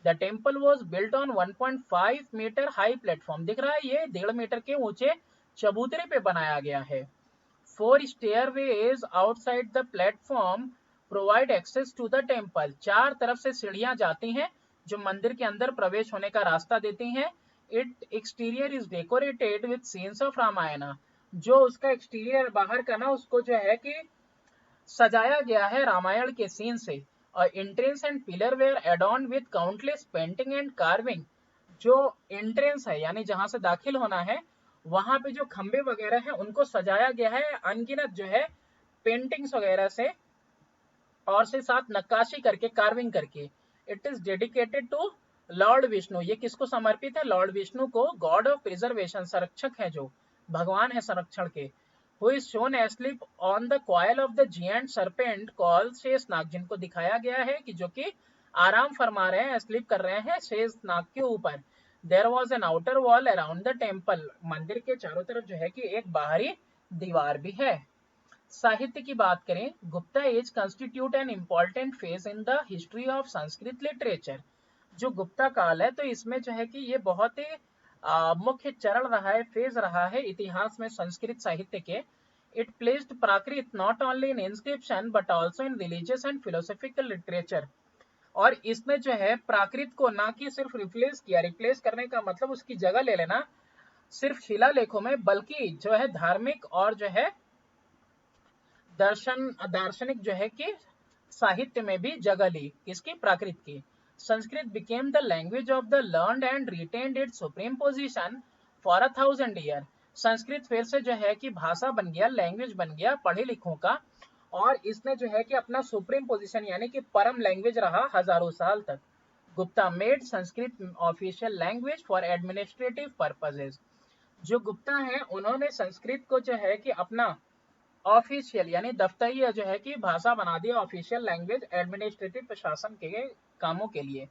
The temple was built on 1.5 metre high platform, दिख रहा है ये 1.5 मीटर के ऊंचे चबूतरे पे बनाया गया है। 4 stairways outside the platform provide access to the temple, 4 तरफ से सीढ़ियां जाती हैं जो मंदिर के अंदर प्रवेश होने का रास्ता देती हैं। It exterior is decorated with scenes of Ramayana, जो उसका एक्सटीरियर बाहर का ना, उसको जो है कि सजाया गया है रामायण के सीन से। और entrance and pillar were adorn with countless painting and carving, जो एंट्रेंस है यानी जहां से दाखिल होना है, वहां पे जो खंबे वगैरह है उनको सजाया गया है अनगिनत जो है पेंटिंग्स वगैरह से, और से साथ नक्काशी करके, कार्विंग करके। It is dedicated to lord Vishnu, ये किसको समर्पित है? लॉर्ड विष्णु को, गॉड ऑफ प्रिजर्वेशन, संरक्षक है, जो भगवान है संरक्षण के। Who is shown asleep on the coil of the giant serpent called Sheshnag, जिनको दिखाया गया है कि जो कि आराम फरमा रहे हैं, स्लीप कर रहे हैं शेषनाग के ऊपर। There was an outer wall around the temple, मंदिर के चारों तरफ जो है कि एक बाहरी दीवार भी है। साहित्य की बात करें, Gupta age constitute an important phase in the history of Sanskrit literature, जो गुप्ता काल है तो इसमें जो है कि ये बहुत ही मुख्य चरण रहा है, फेज रहा है इतिहास में संस्कृत साहित्य के। It placed Prakrit not only in inscription but also in religious and philosophical literature, और इसने जो है प्राकृत को ना कि सिर्फ रिप्लेस किया, रिप्लेस करने का मतलब उसकी जगह ले लेना सिर्फ शिलालेखों में, बल्कि जो है धार्मिक और जो है दार्शनिक जो है कि साहित्य में भी जगह ली, किसकी, प्राकृत की। Sanskrit became the language of the learned and retained it's supreme position for 1000 year. Sanskrit फिर से जो है कि भाषा बन गया, लैंग्वेज बन गया पढ़े लिखों का, और इसने जो है कि अपना सुप्रीम पोजीशन यानी कि परम लैंग्वेज रहा हजारों साल तक। Gupta made Sanskrit official language for administrative purposes. जो गुप्ता हैं उन्होंने संस्कृत को जो है कि अपना ऑफिशियल यानी दफ्तरी जो है कि भाषा बना दिया, ऑफिशियल लैंग्वेज एडमिनिस्ट्रेटिव प्रशासन के कामों के लिए।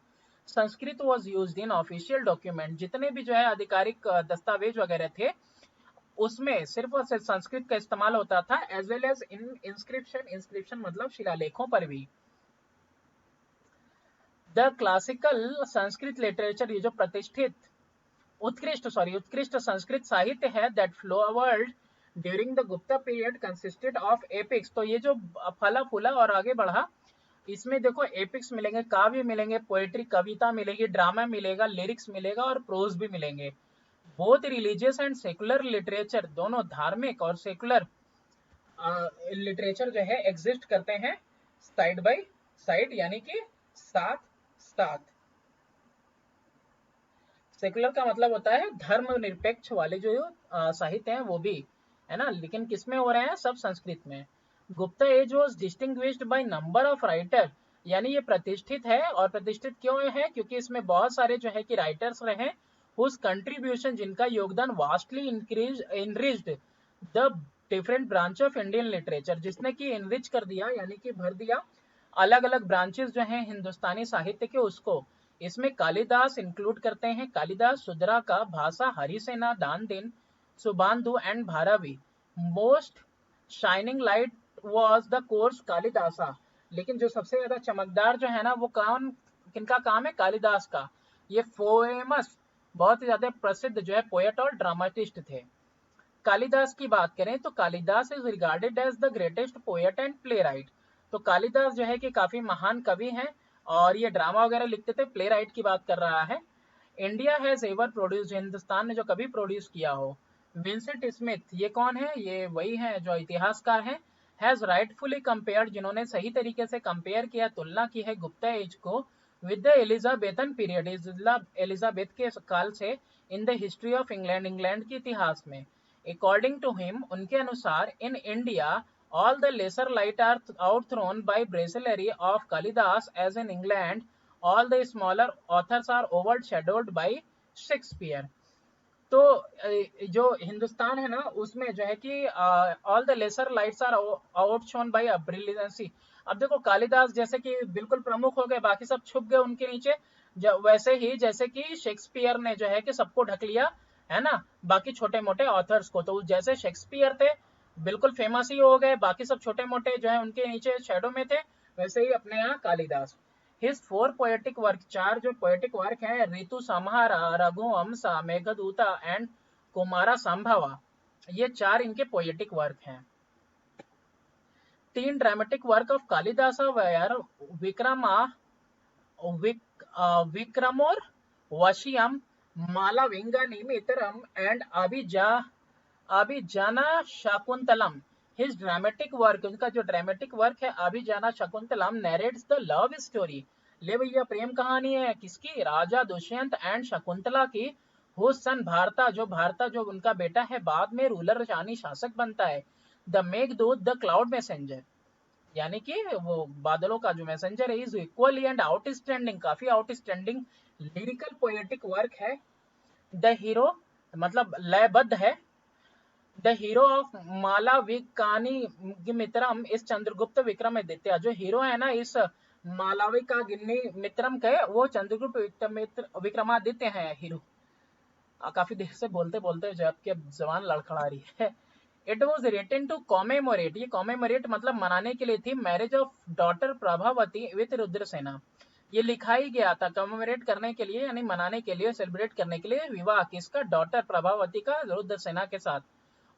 Sanskrit was used in official document, जितने भी जो है आधिकारिक दस्तावेज वगैरह थे उसमें सिर्फ और सिर्फ संस्कृत का इस्तेमाल होता था, as well as in inscription, inscription मतलब शिलालेखों पर भी। द क्लासिकल संस्कृत लिटरेचर, ये जो प्रतिष्ठित उत्कृष्ट संस्कृत साहित्य है, that flowered during the Gupta period consisted of epics. तो ये जो फला फूला और आगे बढ़ा, इसमें देखो एपिक्स मिलेंगे, काव्य मिलेंगे, पोएट्री कविता मिलेगी, ड्रामा मिलेगा, लिरिक्स मिलेगा और प्रोज भी मिलेंगे। Both religious and secular literature, दोनों धार्मिक और सेकुलर लिटरेचर जो है एग्जिस्ट करते हैं साइड बाय साइड, यानी कि साथ साथ। सेकुलर का मतलब होता है धर्मनिरपेक्ष वाले जो साहित्य हैं वो भी, है ना, लेकिन किसमें हो रहे हैं, सब संस्कृत में। Gupta age was distinguished by number of writer, यानी ये प्रतिष्ठित है, और प्रतिष्ठित क्यों है, क्योंकि इसमें बहुत सारे जो है कि राइटर्स रहे whose contribution, जिनका योगदान vastly enriched the different branch of Indian literature, जिसने कि इनरिच कर दिया यानी कि भर दिया अलग अलग ब्रांचेस जो हैं हिंदुस्तानी साहित्य के उसको। इसमें कालिदास इंक्लूड करते हैं, कालिदास, सुदरा का, Bhasa, Harisena, Dandin, Subandhu and Bharavi. Most shining light was the course Kalidasa, लेकिन जो सबसे ज्यादा चमकदार जो है ना वो कौन, किनका काम है, कालिदास का। ये फेमस, बहुत ही ज्यादा प्रसिद्ध जो है पोएट और ड्रामाटिस्ट थे। कालिदास की बात करें तो Kalidasa is regarded as the greatest poet and playwright. तो कालिदास जो है कि काफी महान कवि हैं, और ये ड्रामा वगैरह लिखते थे, प्ले राइट की बात कर रहा है। India has ever produced, Hindustan ने जो कभी प्रोड्यूस किया हो। विंसेंट स्मिथ, ये कौन है, ये वही है जो इतिहासकार हैं। हैज राइटफुली कंपेयर्ड, जिन्होंने सही तरीके से कंपेयर किया, तुलना की है गुप्ता एज को with the Elizabethan period, Elizabeth के काल से, in the history of England, England के इतिहास में। अकॉर्डिंग टू हिम, उनके अनुसार, in India all the lesser light are outthrown by bravery of Kalidas, as in England all the smaller authors are overshadowed by Shakespeare। तो जो हिंदुस्तान है ना उसमें जो है कि all the lesser lights are outshone by brilliancy. अब देखो कालिदास जैसे कि बिल्कुल प्रमुख हो गए, बाकी सब छुप गए उनके नीचे, वैसे ही जैसे कि शेक्सपियर ने जो है कि सबको ढक लिया, है ना, बाकी छोटे मोटे ऑथर्स को। तो जैसे शेक्सपियर थे बिल्कुल फेमस ही हो गए, बाकी सब छोटे मोटे जो है उनके नीचे शैडो में थे, वैसे ही अपने यहाँ कालिदास। हिज 4 पोएटिक वर्क, 4 जो पोएटिक वर्क है, ऋतु संहारा, रघुवंशा, मेघदूता एंड कुमारा संभवा, ये 4 इनके पोएटिक वर्क हैं। 3 dramatic work of Kalidas were Vikramorvashiyam, Malavikagnimitram and Abhijnana Shakuntalam. His dramatic work, उनका जो ड्रामेटिक वर्क है Abhijnana Shakuntalam, narrates the love story, ले भैया प्रेम कहानी है किसकी, राजा दुष्यंत एंड शकुंतला की, हुज सन भारता, जो उनका बेटा है बाद में रूलर यानी शासक बनता है। The Meghdoot, the cloud messenger, यानी कि वो बादलों का जो मैसेंजर है, इज इक्वली एंड आउटस्टैंडिंग, काफी आउटस्टैंडिंग लिरिकल पोएटिक वर्क है। द हीरो मतलब लयबद्ध है। द हीरो ऑफ मालाविकानी मित्रम इस चंद्रगुप्त विक्रमादित्य, जो हीरो है ना इस मालविका गिन्नी मित्रम के, वो चंद्रगुप्त विक्रमादित्य है हीरो। काफी देर से बोलते बोलते जो आपकी जबान लड़खड़ा रही है। It was written to commemorate, ये कॉमेमोरेट मतलब मनाने के लिए थी, marriage of daughter Prabhavati with Rudrasena. ये लिखा ही गया था कॉमेमोरेट करने के लिए, यानी मनाने के लिए, सेलिब्रेट करने के लिए विवाह किसका, डॉटर प्रभावती का रुद्रसेना के साथ।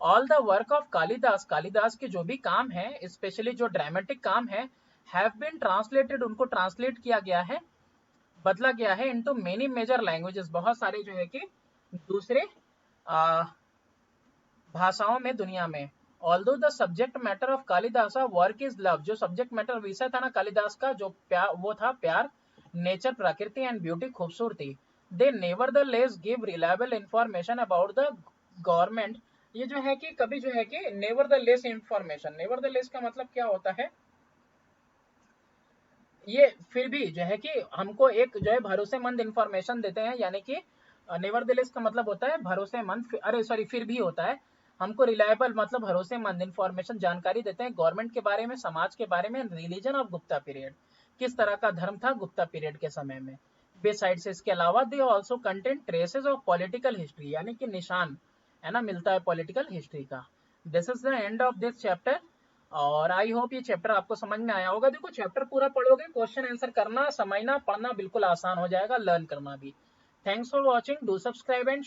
All the work of Kalidas, Kalidas के जो भी काम है, स्पेशली जो ड्रामेटिक काम है, हैव बीन ट्रांसलेटेड, उनको ट्रांसलेट किया गया है, बदला गया है इनटू मेनी मेजर लैंग्वेजेस, बहुत सारे जो है कि दूसरे भाषाओं में दुनिया में। Although the subject matter of Kalidasa work is love, जो सब्जेक्ट मैटर विषय था ना कालिदास का, जो प्यार, वो था प्यार, नेचर प्रकृति एंड ब्यूटी खूबसूरती। They never the less give reliable information about the government, ये जो है कि कभी जो है कि never the less information, never the less का मतलब क्या होता है, ये फिर भी जो है कि हमको एक जो है भरोसेमंद इंफॉर्मेशन देते हैं, यानी कि नेवरदलेस का मतलब होता है भरोसेमंद, अरे सॉरी फिर भी होता है, हमको रिलायबल मतलब भरोसेमंद इंफॉर्मेशन जानकारी देते हैं गवर्नमेंट के बारे में, समाज के बारे में, रिलीजन ऑफ गुप्ता पीरियड, किस तरह का धर्म था गुप्ता पीरियड के समय में। बिसाइड्स इसके अलावा they also contain traces of political history, यानी कि निशान है ना मिलता है पॉलिटिकल हिस्ट्री का। This is the end of this chapter, और आई होप ये चैप्टर आपको समझ में आया होगा। देखो चैप्टर पूरा पढ़ोगे, क्वेश्चन आंसर करना, समझना, पढ़ना बिल्कुल आसान हो जाएगा, लर्न करना भी। Thanks for watching, do subscribe and